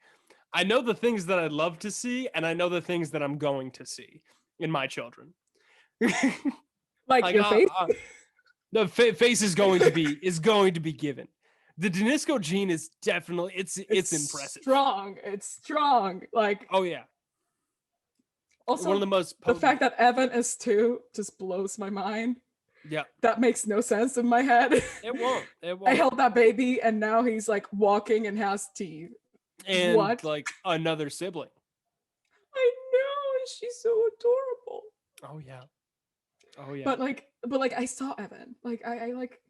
I know the things that I'd love to see, and I know the things that I'm going to see in my children. Like Like, your face? the face is going to be given. The Danisco gene is definitely it's impressive. Strong. It's strong. Like, Oh yeah. also One of the most the potent. fact that Evan is 2 just blows my mind. Yeah. That makes no sense in my head. It won't. I held that baby and now he's like walking and has teeth. And what? like another sibling. I know, and she's so adorable. Oh yeah. Oh yeah. But like I saw Evan. Like I like,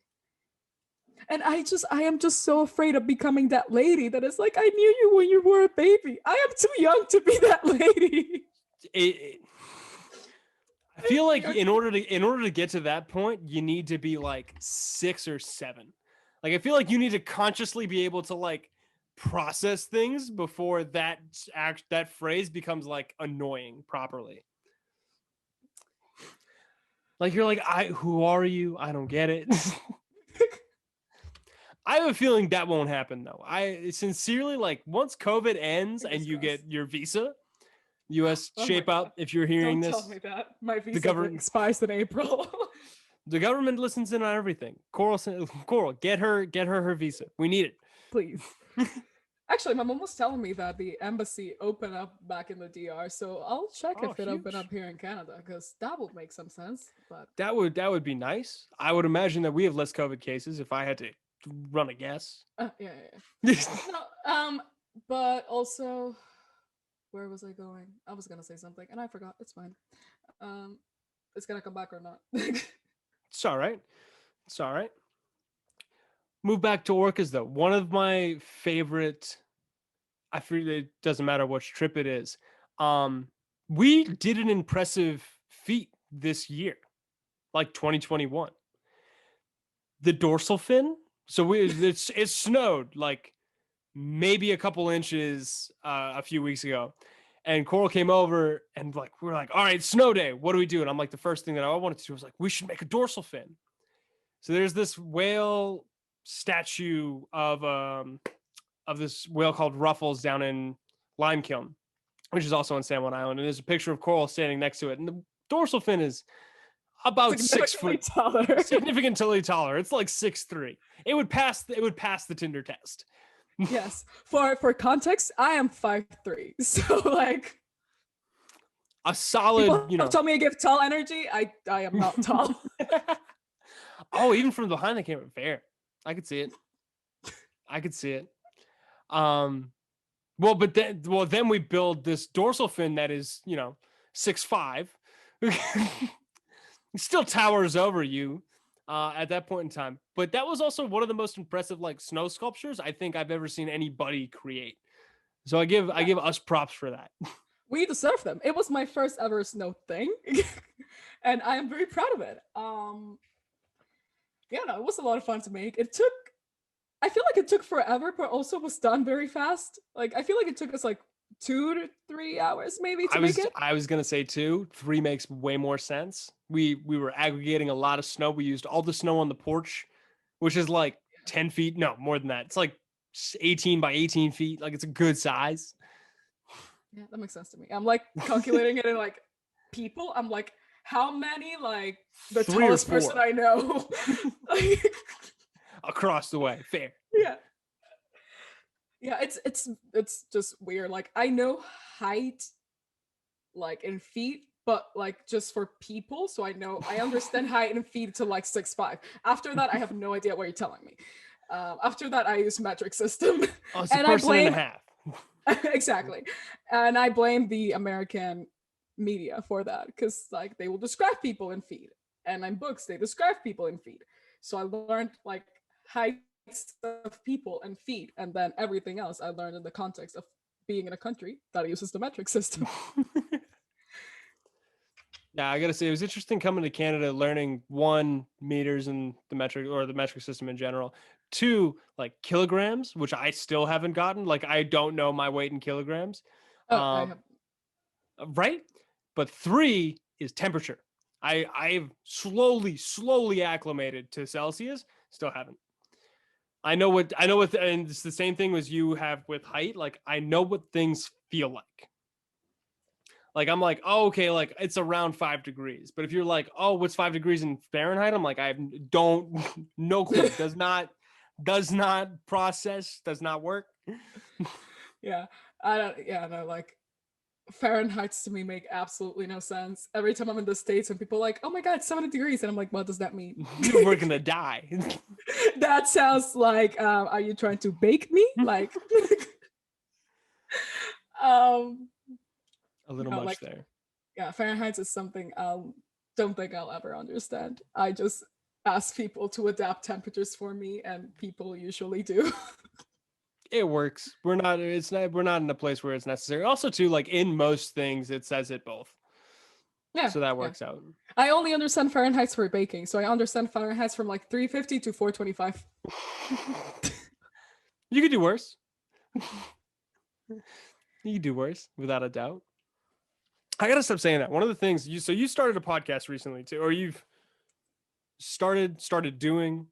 and I am just so afraid of becoming that lady that is like, I knew you when you were a baby. I am too young to be that lady. I feel like in order to get to that point, you need to be like 6 or 7. Like I feel like you need to consciously be able to like process things before that phrase becomes like annoying properly. Like you're like, who are you? I don't get it. I have a feeling that won't happen though. I sincerely like once COVID ends and you get your visa, US shape up. If you're hearing Don't this, tell me that my visa government expires in April. the government listens in on everything. Coral, get her visa. We need it. Please. Actually, my mom was telling me that the embassy opened up back in the DR, so I'll check if it opened up here in Canada because that would make some sense. But that would be nice. I would imagine that we have less COVID cases if I had to run a guess. Yeah. No, but also, where was I going? I was gonna say something and I forgot. It's fine. It's gonna come back or not. It's all right. It's all right. Move back to Orcas though. One of my favorite. I feel it doesn't matter which trip it is. We did an impressive feat this year, like 2021. The dorsal fin. So it snowed like maybe a couple inches a few weeks ago, and Coral came over and like we're like, all right, snow day. What do we do? And I'm like, the first thing that I wanted to do was like, we should make a dorsal fin. So there's this whale statue of this whale called Ruffles down in Limekiln, which is also on San Juan Island. And there's a picture of Coral standing next to it. And the dorsal fin is about 6 foot taller. Significantly taller. It's like 6'3". It would pass the Tinder test. Yes. For context, I am 5'3". So like a solid, people tell me I give tall energy. I am not tall. Oh, even from behind the camera, fair. I could see it. Then we build this dorsal fin that is, 6'5". Still towers over you at that point in time. But that was also one of the most impressive like snow sculptures I think I've ever seen anybody create. So I give us props for that. We deserve them. It was my first ever snow thing. And I am very proud of it. It was a lot of fun to make. I feel like it took forever, but also was done very fast. Like I feel like it took us like 2 to 3 hours maybe to make it. I was gonna say 2. 3 makes way more sense. We were aggregating a lot of snow. We used all the snow on the porch, which is like 10 feet. No, more than that. It's like 18 by 18 feet. Like it's a good size. Yeah, that makes sense to me. I'm like calculating it in like people. I'm like, how many like the tallest person I know across the way? Fair. Yeah, it's just weird. Like I know height, like in feet, but like just for people. So I understand height and feet to like 6'5". After that, I have no idea what you're telling me. After that, I use metric system, Oh, it's a and I person and a blame half. exactly, and I blame the American media for that because like they will describe people in feet, and in books they describe people in feet. So I learned like heights of people and feet, and then everything else I learned in the context of being in a country that uses the metric system. Yeah, I gotta say it was interesting coming to Canada, learning 1 meters in the metric or the metric system in general. 2, like kilograms, which I still haven't gotten. Like I don't know my weight in kilograms. Oh, I Um, have. right? But 3 is temperature. I've slowly acclimated to Celsius. Still haven't. I know what, and it's the same thing as you have with height. Like I know what things feel like. Like I'm like, oh, okay, like it's around 5 degrees. But if you're like, oh, what's 5 degrees in Fahrenheit? I'm like, don't no clue. Does not process, does not work. Yeah, I don't. Yeah, no, like Fahrenheit's to me make absolutely no sense. Every time I'm in the States and people are like, oh my God, 70 degrees. And I'm like, what does that mean? We're gonna die. That sounds like, are you trying to bake me? Like, um, A little no, much like, there. yeah, Fahrenheit is something I don't think I'll ever understand. I just ask people to adapt temperatures for me, and people usually do. It works. We're not in a place where it's necessary. Also, too, like in most things, it says it both. Yeah, So that yeah. works out. I only understand Fahrenheit's for baking, so I understand Fahrenheit's from like 350 to 425. You could do worse. You could do worse, without a doubt. I gotta stop saying that. One of the things you started a podcast recently too, or you've started doing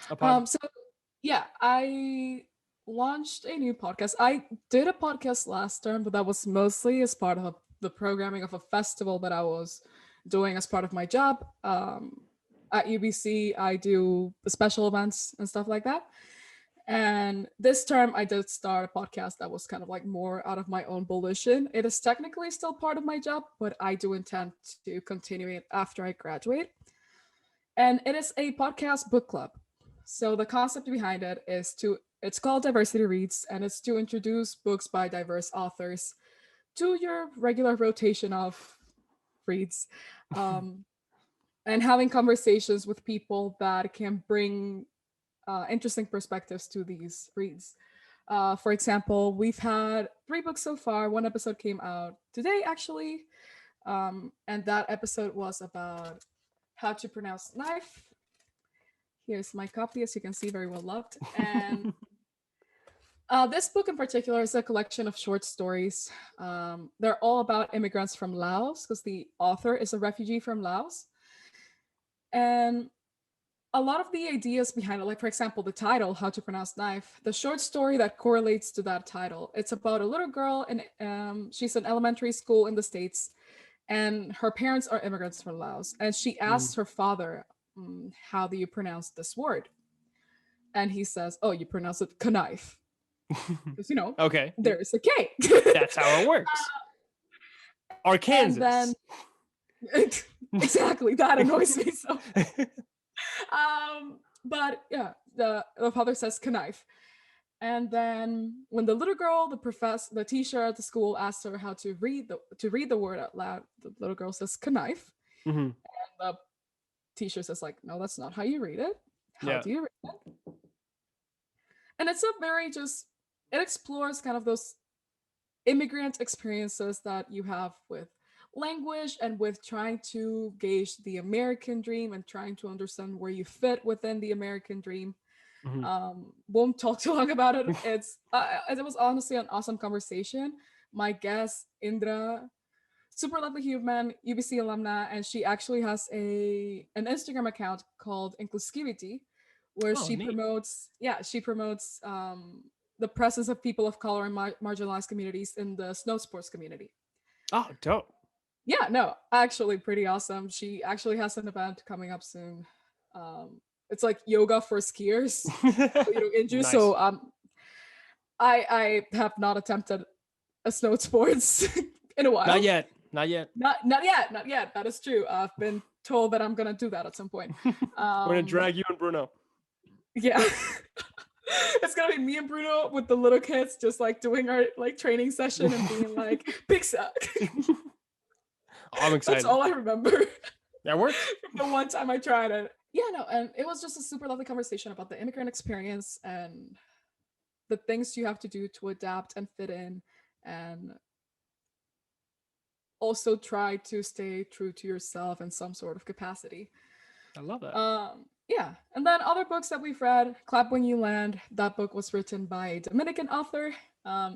a pod. So yeah, I launched a new podcast. I did a podcast last term, but that was mostly as part of the programming of a festival that I was doing as part of my job. At UBC, I do special events and stuff like that. And this term, I did start a podcast that was kind of like more out of my own volition. It is technically still part of my job, but I do intend to continue it after I graduate. And it is a podcast book club. So the concept behind it is it's called Diversity Reads, and it's to introduce books by diverse authors to your regular rotation of reads, um, and having conversations with people that can bring interesting perspectives to these reads. For example, we've had 3 books so far. One episode came out today, actually, and that episode was about how to pronounce knife. Here's my copy, as you can see, very well loved. And this book in particular is a collection of short stories. They're all about immigrants from Laos, because the author is a refugee from Laos. And a lot of the ideas behind it, like for example, the title, How to Pronounce Knife, the short story that correlates to that title, it's about a little girl, and she's in elementary school in the States, and her parents are immigrants from Laos. And she asks her father, how do you pronounce this word? And he says, oh, you pronounce it knife. Because, Okay, there's a K. that's how it works. Arkansas. And then, exactly, that annoys me so. But yeah, the father says knife. And then when the little girl, the teacher at the school asks her how to read the word out loud, the little girl says knife. Mm-hmm. And the teacher says like, no, that's not how you read it. How do you read it? And it's it explores kind of those immigrant experiences that you have with language and with trying to gauge the American dream and trying to understand where you fit within the American dream. Mm-hmm. Won't talk too long about it. It was honestly an awesome conversation. My guest, Indra, super lovely human, UBC alumna, and she actually has an Instagram account called Inclusivity, where she promotes the presence of people of color and marginalized communities in the snow sports community. Oh, dope. Yeah, no, actually pretty awesome. She actually has an event coming up soon. It's like yoga for skiers, so you don't injure. Nice. So I have not attempted a snow sports in a while. Not yet. Not yet. Not yet. That is true. I've been told that I'm gonna do that at some point. We're gonna drag you and Bruno. Yeah. It's gonna be me and Bruno with the little kids just like doing our like training session and being like pizza. I'm excited. That's all I remember. That works. The one time I tried it. Yeah, no, and it was just a super lovely conversation about the immigrant experience and the things you have to do to adapt and fit in, and also try to stay true to yourself in some sort of capacity. I love that. Yeah, and then other books that we've read, Clap When You Land. That book was written by a Dominican author.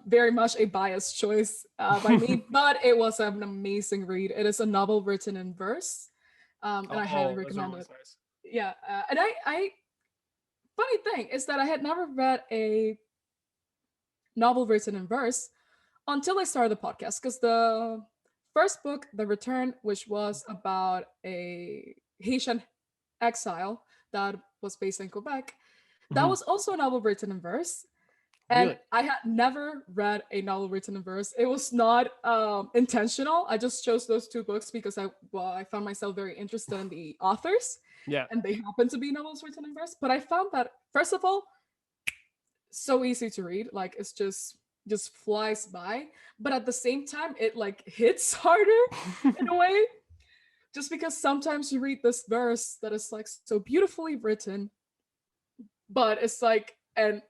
Very much a biased choice by me, but it was an amazing read. It is a novel written in verse, and I highly recommend it. Nice. Yeah, and I funny thing is that I had never read a novel written in verse until I started the podcast, because the first book, The Return, which was about a Haitian exile that was based in Quebec, that was also a novel written in verse. And Really? I had never read a novel written in verse. It was not intentional. I just chose those two books because I found myself very interested in the authors. Yeah. And they happen to be novels written in verse. But I found that, first of all, so easy to read. Like, it's just flies by. But at the same time, it like hits harder in a way. Just because sometimes you read this verse that is like so beautifully written, but it's like an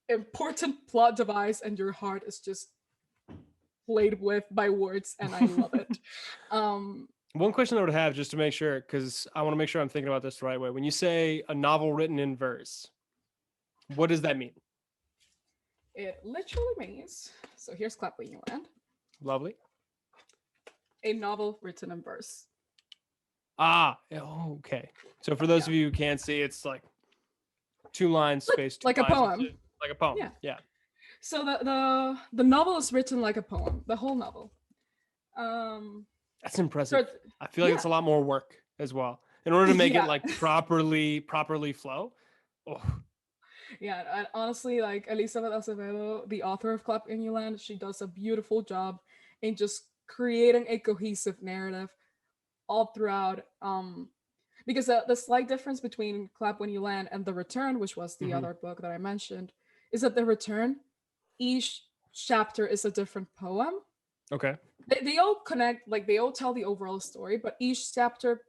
important plot device and your heart is just played with by words, and I love it. One question I would have, just to make sure, because I want to make sure I'm thinking about this the right way. When you say a novel written in verse, what does that mean? It literally means, so here's Clap When You Land. Lovely. A novel written in verse. Okay. So for those of you who can't see, it's like 2 lines spaced. Like a poem. Like a poem. Yeah. Yeah. So the novel is written like a poem, the whole novel. That's impressive. So I feel like it's a lot more work as well in order to make it like properly flow. Oh. Yeah, and honestly, like Elizabeth Acevedo, the author of Clap When You Land, she does a beautiful job in just creating a cohesive narrative all throughout. Because the slight difference between Clap When You Land and The Return, which was the other book that I mentioned, is that The Return, each chapter is a different poem. Okay. They all connect, like they all tell the overall story, but each chapter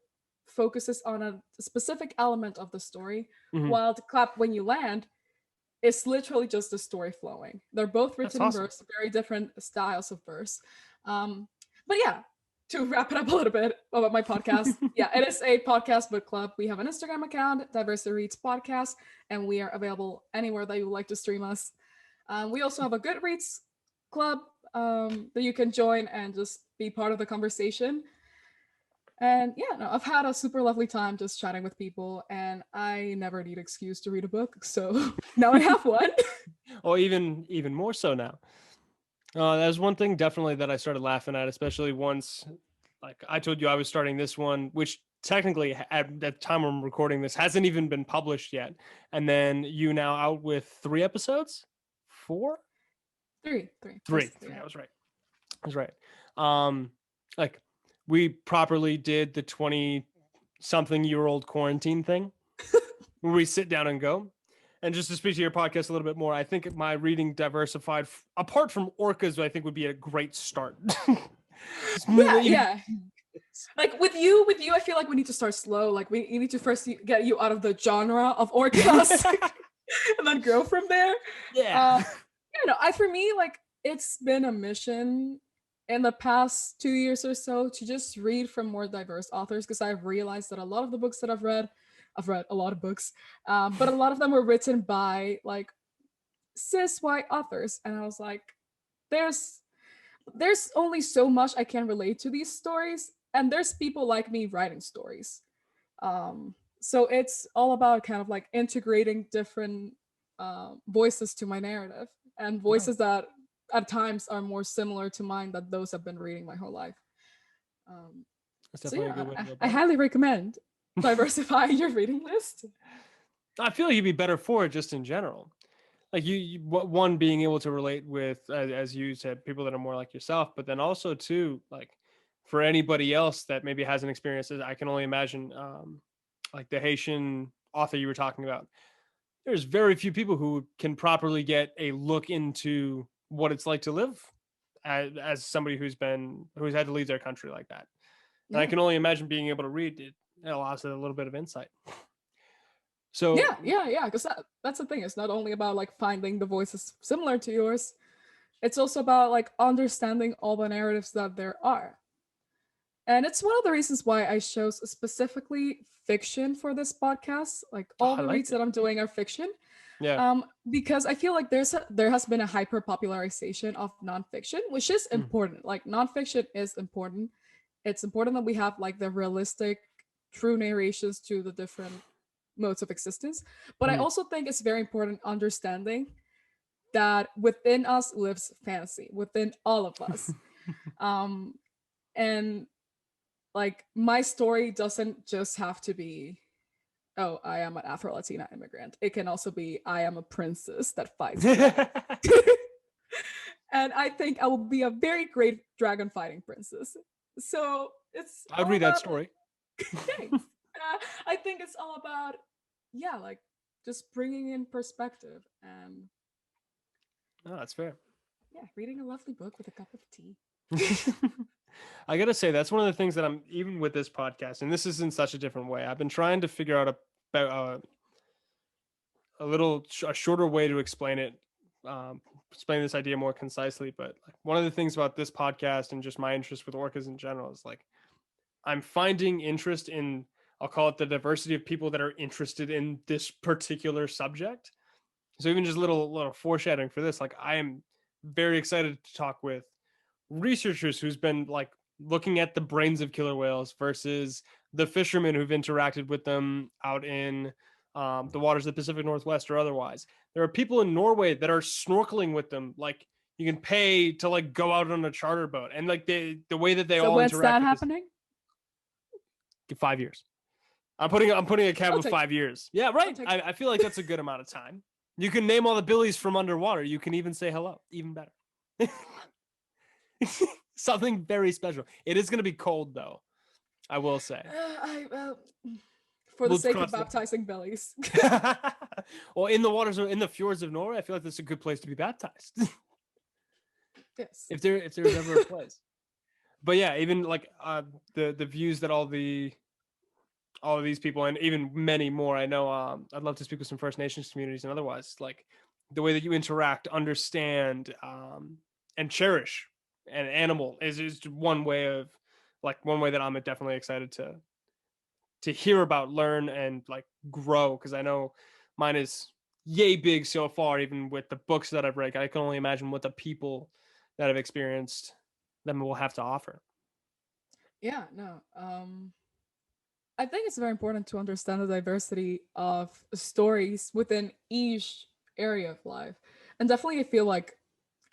focuses on a specific element of the story, while the Clap When You Land is literally just the story flowing. They're both written in verse, very different styles of verse. But yeah, to wrap it up a little bit about my podcast, it is a podcast book club. We have an Instagram account, Diversity Reads Podcast, and we are available anywhere that you would like to stream us. We also have a Goodreads club that you can join and just be part of the conversation. And I've had a super lovely time just chatting with people, and I never need an excuse to read a book, so now I have one. Or even more so now. There's one thing definitely that I started laughing at, especially once, like I told you, I was starting this one, which technically at the time I'm recording this hasn't even been published yet. And then you now out with 3 episodes? 4? 3. 3. I was right. Like we properly did the 20-something-year-old quarantine thing where we sit down and go. And just to speak to your podcast a little bit more, I think my reading diversified, apart from Orcas, I think would be a great start. Yeah. Like with you, I feel like we need to start slow. Like we need to first get you out of the genre of Orcas and then grow from there. Yeah. For me, like it's been a mission in the past 2 years or so to just read from more diverse authors, because I've realized that a lot of the books that I've read a lot of books, but a lot of them were written by like cis white authors, and I was like, there's only so much I can relate to these stories, and there's people like me writing stories. So it's all about kind of like integrating different voices to my narrative, and voices that at times are more similar to mine than those I've been reading my whole life. That's definitely a good way to go about I highly recommend diversifying your reading list. I feel like you'd be better for it just in general. like one being able to relate with, as you said, people that are more like yourself, but then also too, like for anybody else that maybe hasn't experienced it, I can only imagine, like the Haitian author you were talking about. There's very few people who can properly get a look into what it's like to live as somebody who's had to leave their country like that. And I Yeah. can only imagine being able to read it, it allows it a little bit of insight. So Yeah, because that's the thing. It's not only about like finding the voices similar to yours, it's also about like understanding all the narratives that there are. And it's one of the reasons why I chose specifically fiction for this podcast. Like oh, all I the reads liked it. that I'm doing are fiction. Yeah. Because I feel like there has been a hyper popularization of nonfiction, which is Mm. important. Like nonfiction is important. It's important that we have like the realistic, true narrations to the different modes of existence. But I Mm. also think it's very important understanding that within us lives fantasy, within all of us. Um, and like my story doesn't just have to be, oh, I am an Afro Latina immigrant. It can also be, I am a princess that fights dragons. And I think I will be a very great dragon fighting princess. So it's I'd all read that about, story. thanks. I think it's all about, yeah, like just bringing in perspective and, No, that's fair. yeah, reading a lovely book with a cup of tea. I gotta say that's one of the things that I'm, even with this podcast, and this is in such a different way. I've been trying to figure out a shorter way to explain it, explain this idea more concisely. But like, one of the things about this podcast and just my interest with orcas in general is like I'm finding interest in, I'll call it the diversity of people that are interested in this particular subject. So even just little foreshadowing for this, like I am very excited to talk with researchers who's been like looking at the brains of killer whales versus the fishermen who've interacted with them out in the waters of the Pacific Northwest or otherwise. There are people in Norway that are snorkeling with them. Like you can pay to like go out on a charter boat, and like the way that they So all when's interact that with this. happening? 5 years. I'm putting a cap I'll of take 5 years. Yeah, I'll right. take I feel like that's a good amount of time. You can name all the billies from underwater. You can even say hello. Even better. Something very special. It is going to be cold though. I will say. For the We'll sake of cross baptizing bellies. that. Well, in the waters, in the fjords of Norway, I feel like that's a good place to be baptized. Yes. if there's ever a place. But yeah, even like the views that all of these people and even many more. I know I'd love to speak with some First Nations communities and otherwise, like the way that you interact, understand, and cherish an animal is one way of one way that I'm definitely excited to hear about, learn, and like grow, because I know mine is yay big so far. Even with the books that I've read, I can only imagine what the people that have experienced them will have to offer. Yeah, no. I think it's very important to understand the diversity of stories within each area of life. And definitely I feel like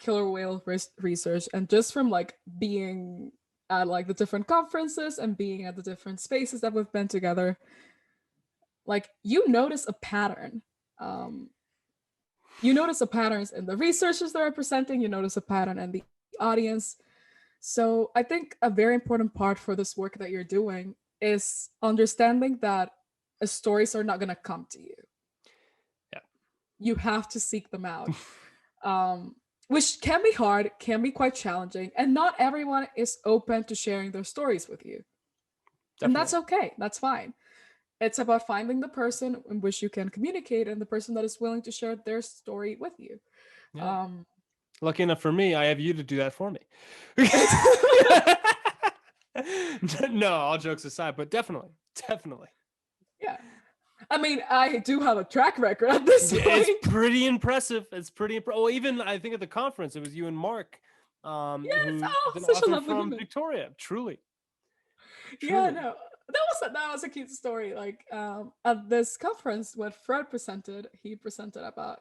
killer whale research, and just from like being at like the different conferences and being at the different spaces that we've been together, like you notice a pattern. Um, you notice the patterns in the researchers that are presenting, you notice a pattern in the audience. So I think a very important part for this work that you're doing is understanding that stories are not going to come to you. Yeah. You have to seek them out, which can be hard, can be quite challenging, and not everyone is open to sharing their stories with you. Definitely. And that's okay, that's fine. It's about finding the person in which you can communicate and the person that is willing to share their story with you. Yeah. Lucky enough for me, I have you to do that for me. No, all jokes aside, but definitely. Yeah. I mean, I do have a track record at this point. It's pretty impressive. Well, even I think at the conference, it was you and Mark, Yes, who's oh, an such a author lovely from woman. Victoria. Truly. Yeah, no, that was a cute story. Like at this conference, when Fred presented, you presented about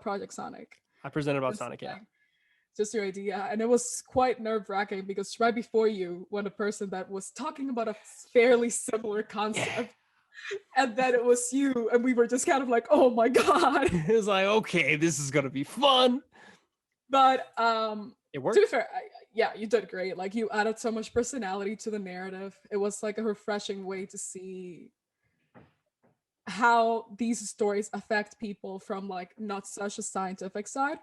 Project Sonic. I presented about Just Sonic, yeah. Just your idea, and it was quite nerve-wracking because right before you, when a person that was talking about a fairly similar concept And then it was you, and we were just kind of like, oh my god. It was like, okay, this is gonna be fun. But It to worked. be fair, yeah, you did great. Like you added so much personality to the narrative. It was like a refreshing way to see how these stories affect people from like not such a scientific side,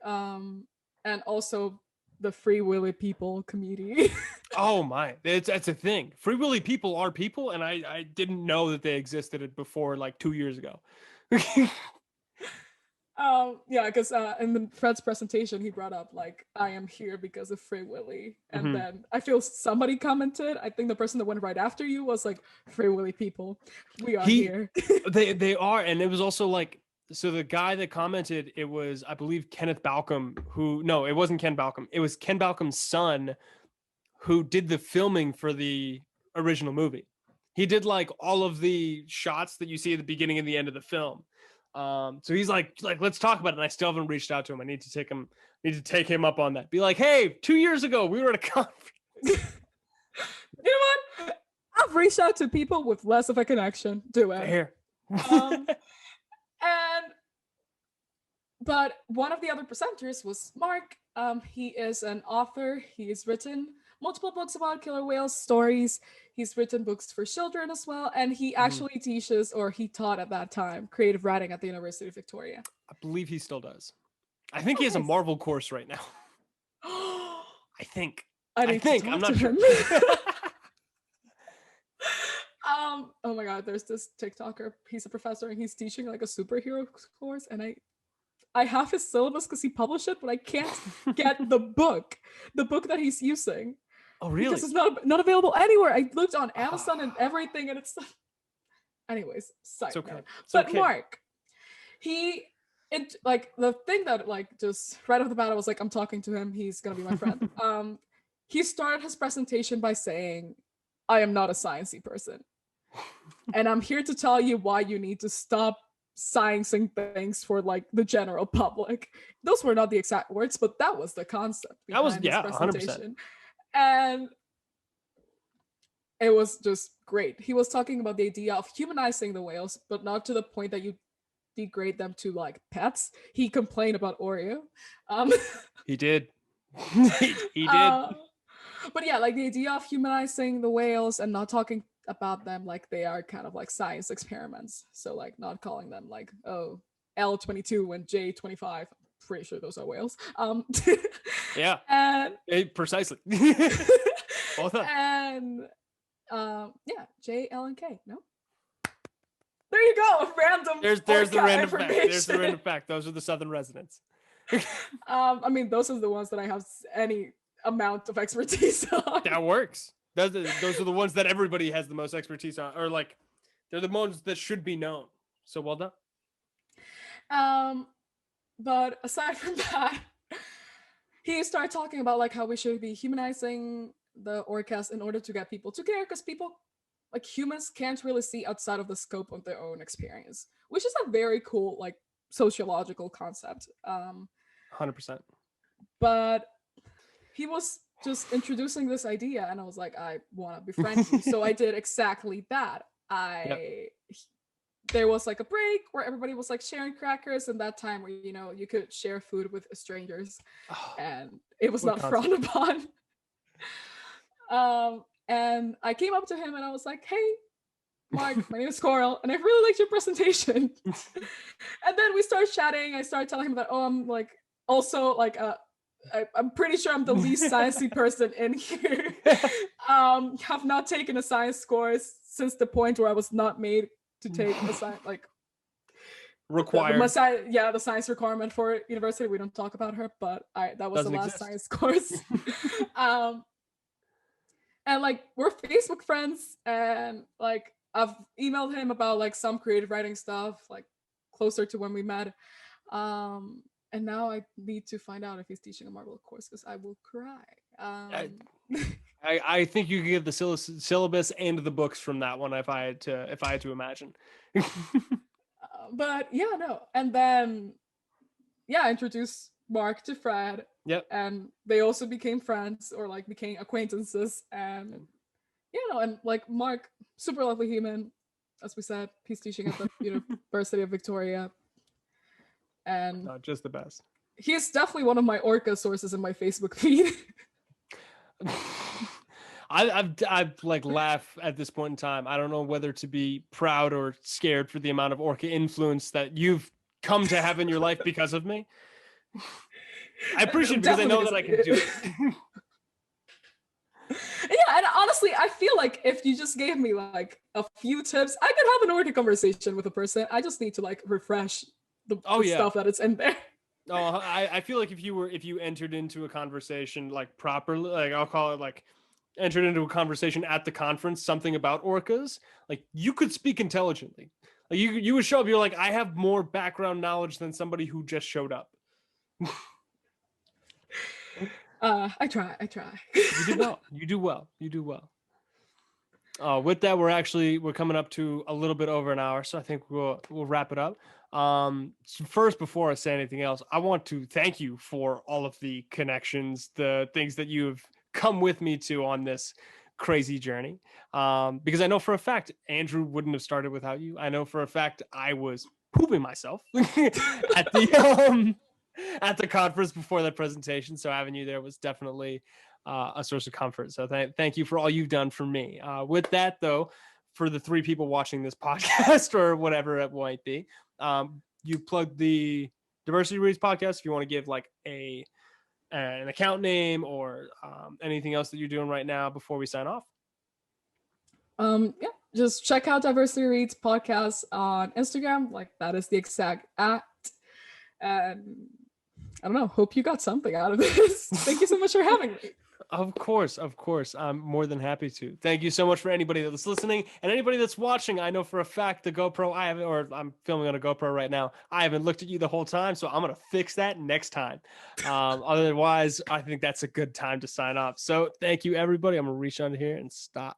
and also the free willy people community. Oh my, that's a thing. Free Willy people are people, and I didn't know that they existed before like 2 years ago. Yeah, because in Fred's presentation, he brought up like, I am here because of Free Willy. And then I feel somebody commented, I think the person that went right after you was like, Free Willy people, we are here. They are, and it was also like, so the guy that commented, it was, I believe, Kenneth Balcom, no, it wasn't Ken Balcom. It was Ken Balcom's son who did the filming for the original movie. He did like all of the shots that you see at the beginning and the end of the film. So he's like, let's talk about it. And I still haven't reached out to him. I need to take him up on that. Be like, hey, 2 years ago we were at a conference. You know what? I've reached out to people with less of a connection. Do it. Here. But one of the other presenters was Mark. He is an author. He's written multiple books about killer whale stories. He's written books for children as well. And he actually teaches, or he taught at that time, creative writing at the University of Victoria. I believe he still does. I think he has a Marvel course right now. I think. I'm not sure. Oh my god, there's this TikToker. He's a professor and he's teaching like a superhero course, and I have his syllabus because he published it, but I can't get the book that he's using. Oh really? Because it's not available anywhere. I looked on Amazon and everything, and it's anyways. Side note. But okay. Mark, like the thing that like just right off the bat, I was like, I'm talking to him. He's gonna be my friend. He started his presentation by saying, "I am not a sciencey person, and I'm here to tell you why you need to stop sciencing things for like the general public." Those were not the exact words, but that was the concept behind his presentation. 100%. And it was just great. He was talking about the idea of humanizing the whales, but not to the point that you degrade them to like pets. He complained about Oreo. He did. He did. But yeah, like the idea of humanizing the whales and not talking about them like they are kind of like science experiments. So like not calling them like, oh, L22 and J25. I'm pretty sure those are whales. Yeah. And precisely. Both of them. And yeah, J, L, and K. No. There you go. Random. There's the random fact. There's the random fact. Those are the Southern residents. I mean, those are the ones that I have any amount of expertise on. That works. Those are the ones that everybody has the most expertise on, or like they're the ones that should be known. So well done. But aside from that, he started talking about like how we should be humanizing the Orcas in order to get people to care, because people, like humans, can't really see outside of the scope of their own experience, which is a very cool like sociological concept. 100%. But he was just introducing this idea, and I was like, I want to befriend you. So I did exactly that. There was like a break where everybody was like sharing crackers, and that time where you could share food with strangers, and it was not frowned upon. And I came up to him and I was like, "Hey, Mark, my name is Coral, and I really liked your presentation." And then we started chatting. I started telling him that, I'm like also like I'm pretty sure I'm the least sciencey person in here. Have not taken a science course since the point where I was not made to take a science required. The science requirement for university. We don't talk about her, but that was the last science course. And like we're Facebook friends, and like I've emailed him about like some creative writing stuff, like closer to when we met. And now I need to find out if he's teaching a Marvel course, because I will cry. I think you could get the syllabus and the books from that one if I had to imagine. But yeah, no. And then introduce Mark to Fred. Yep. And they also became friends, or like became acquaintances. And and like Mark, super lovely human, as we said. He's teaching at the University of Victoria, and Not just the best. he is definitely one of my orca sources in my Facebook feed. I've like laugh at this point in time. I don't know whether to be proud or scared for the amount of orca influence that you've come to have in your life because of me. I appreciate it because I know that I can do it. Yeah, and honestly, I feel like if you just gave me like a few tips, I could have an orca conversation with a person. I just need to like refresh the stuff that is in there. Oh, I feel like if you entered into a conversation like properly, like I'll call it like entered into a conversation at the conference, something about orcas, like you could speak intelligently. Like you would show up, you're like, I have more background knowledge than somebody who just showed up. I try. You do well. With that, we're coming up to a little bit over an hour, so I think we'll wrap it up. First, before I say anything else, I want to thank you for all of the connections, the things that you've come with me to on this crazy journey. Because I know for a fact Andrew wouldn't have started without you. I know for a fact I was pooping myself at the conference before that presentation. So having you there was definitely a source of comfort. So thank you for all you've done for me. With that, though, for the 3 people watching this podcast or whatever it might be, you plugged the Diversity Reads podcast. If you want to give like an account name or anything else that you're doing right now before we sign off. Yeah, just check out Diversity Reads podcast on Instagram. Like that is the exact @ and I don't know. Hope you got something out of this. Thank you so much for having me. Of course. I'm more than happy to. Thank you so much for anybody that's listening and anybody that's watching. I know for a fact the GoPro I'm filming on a GoPro right now. I haven't looked at you the whole time, so I'm going to fix that next time. Otherwise, I think that's a good time to sign off. So thank you, everybody. I'm going to reach under here and stop.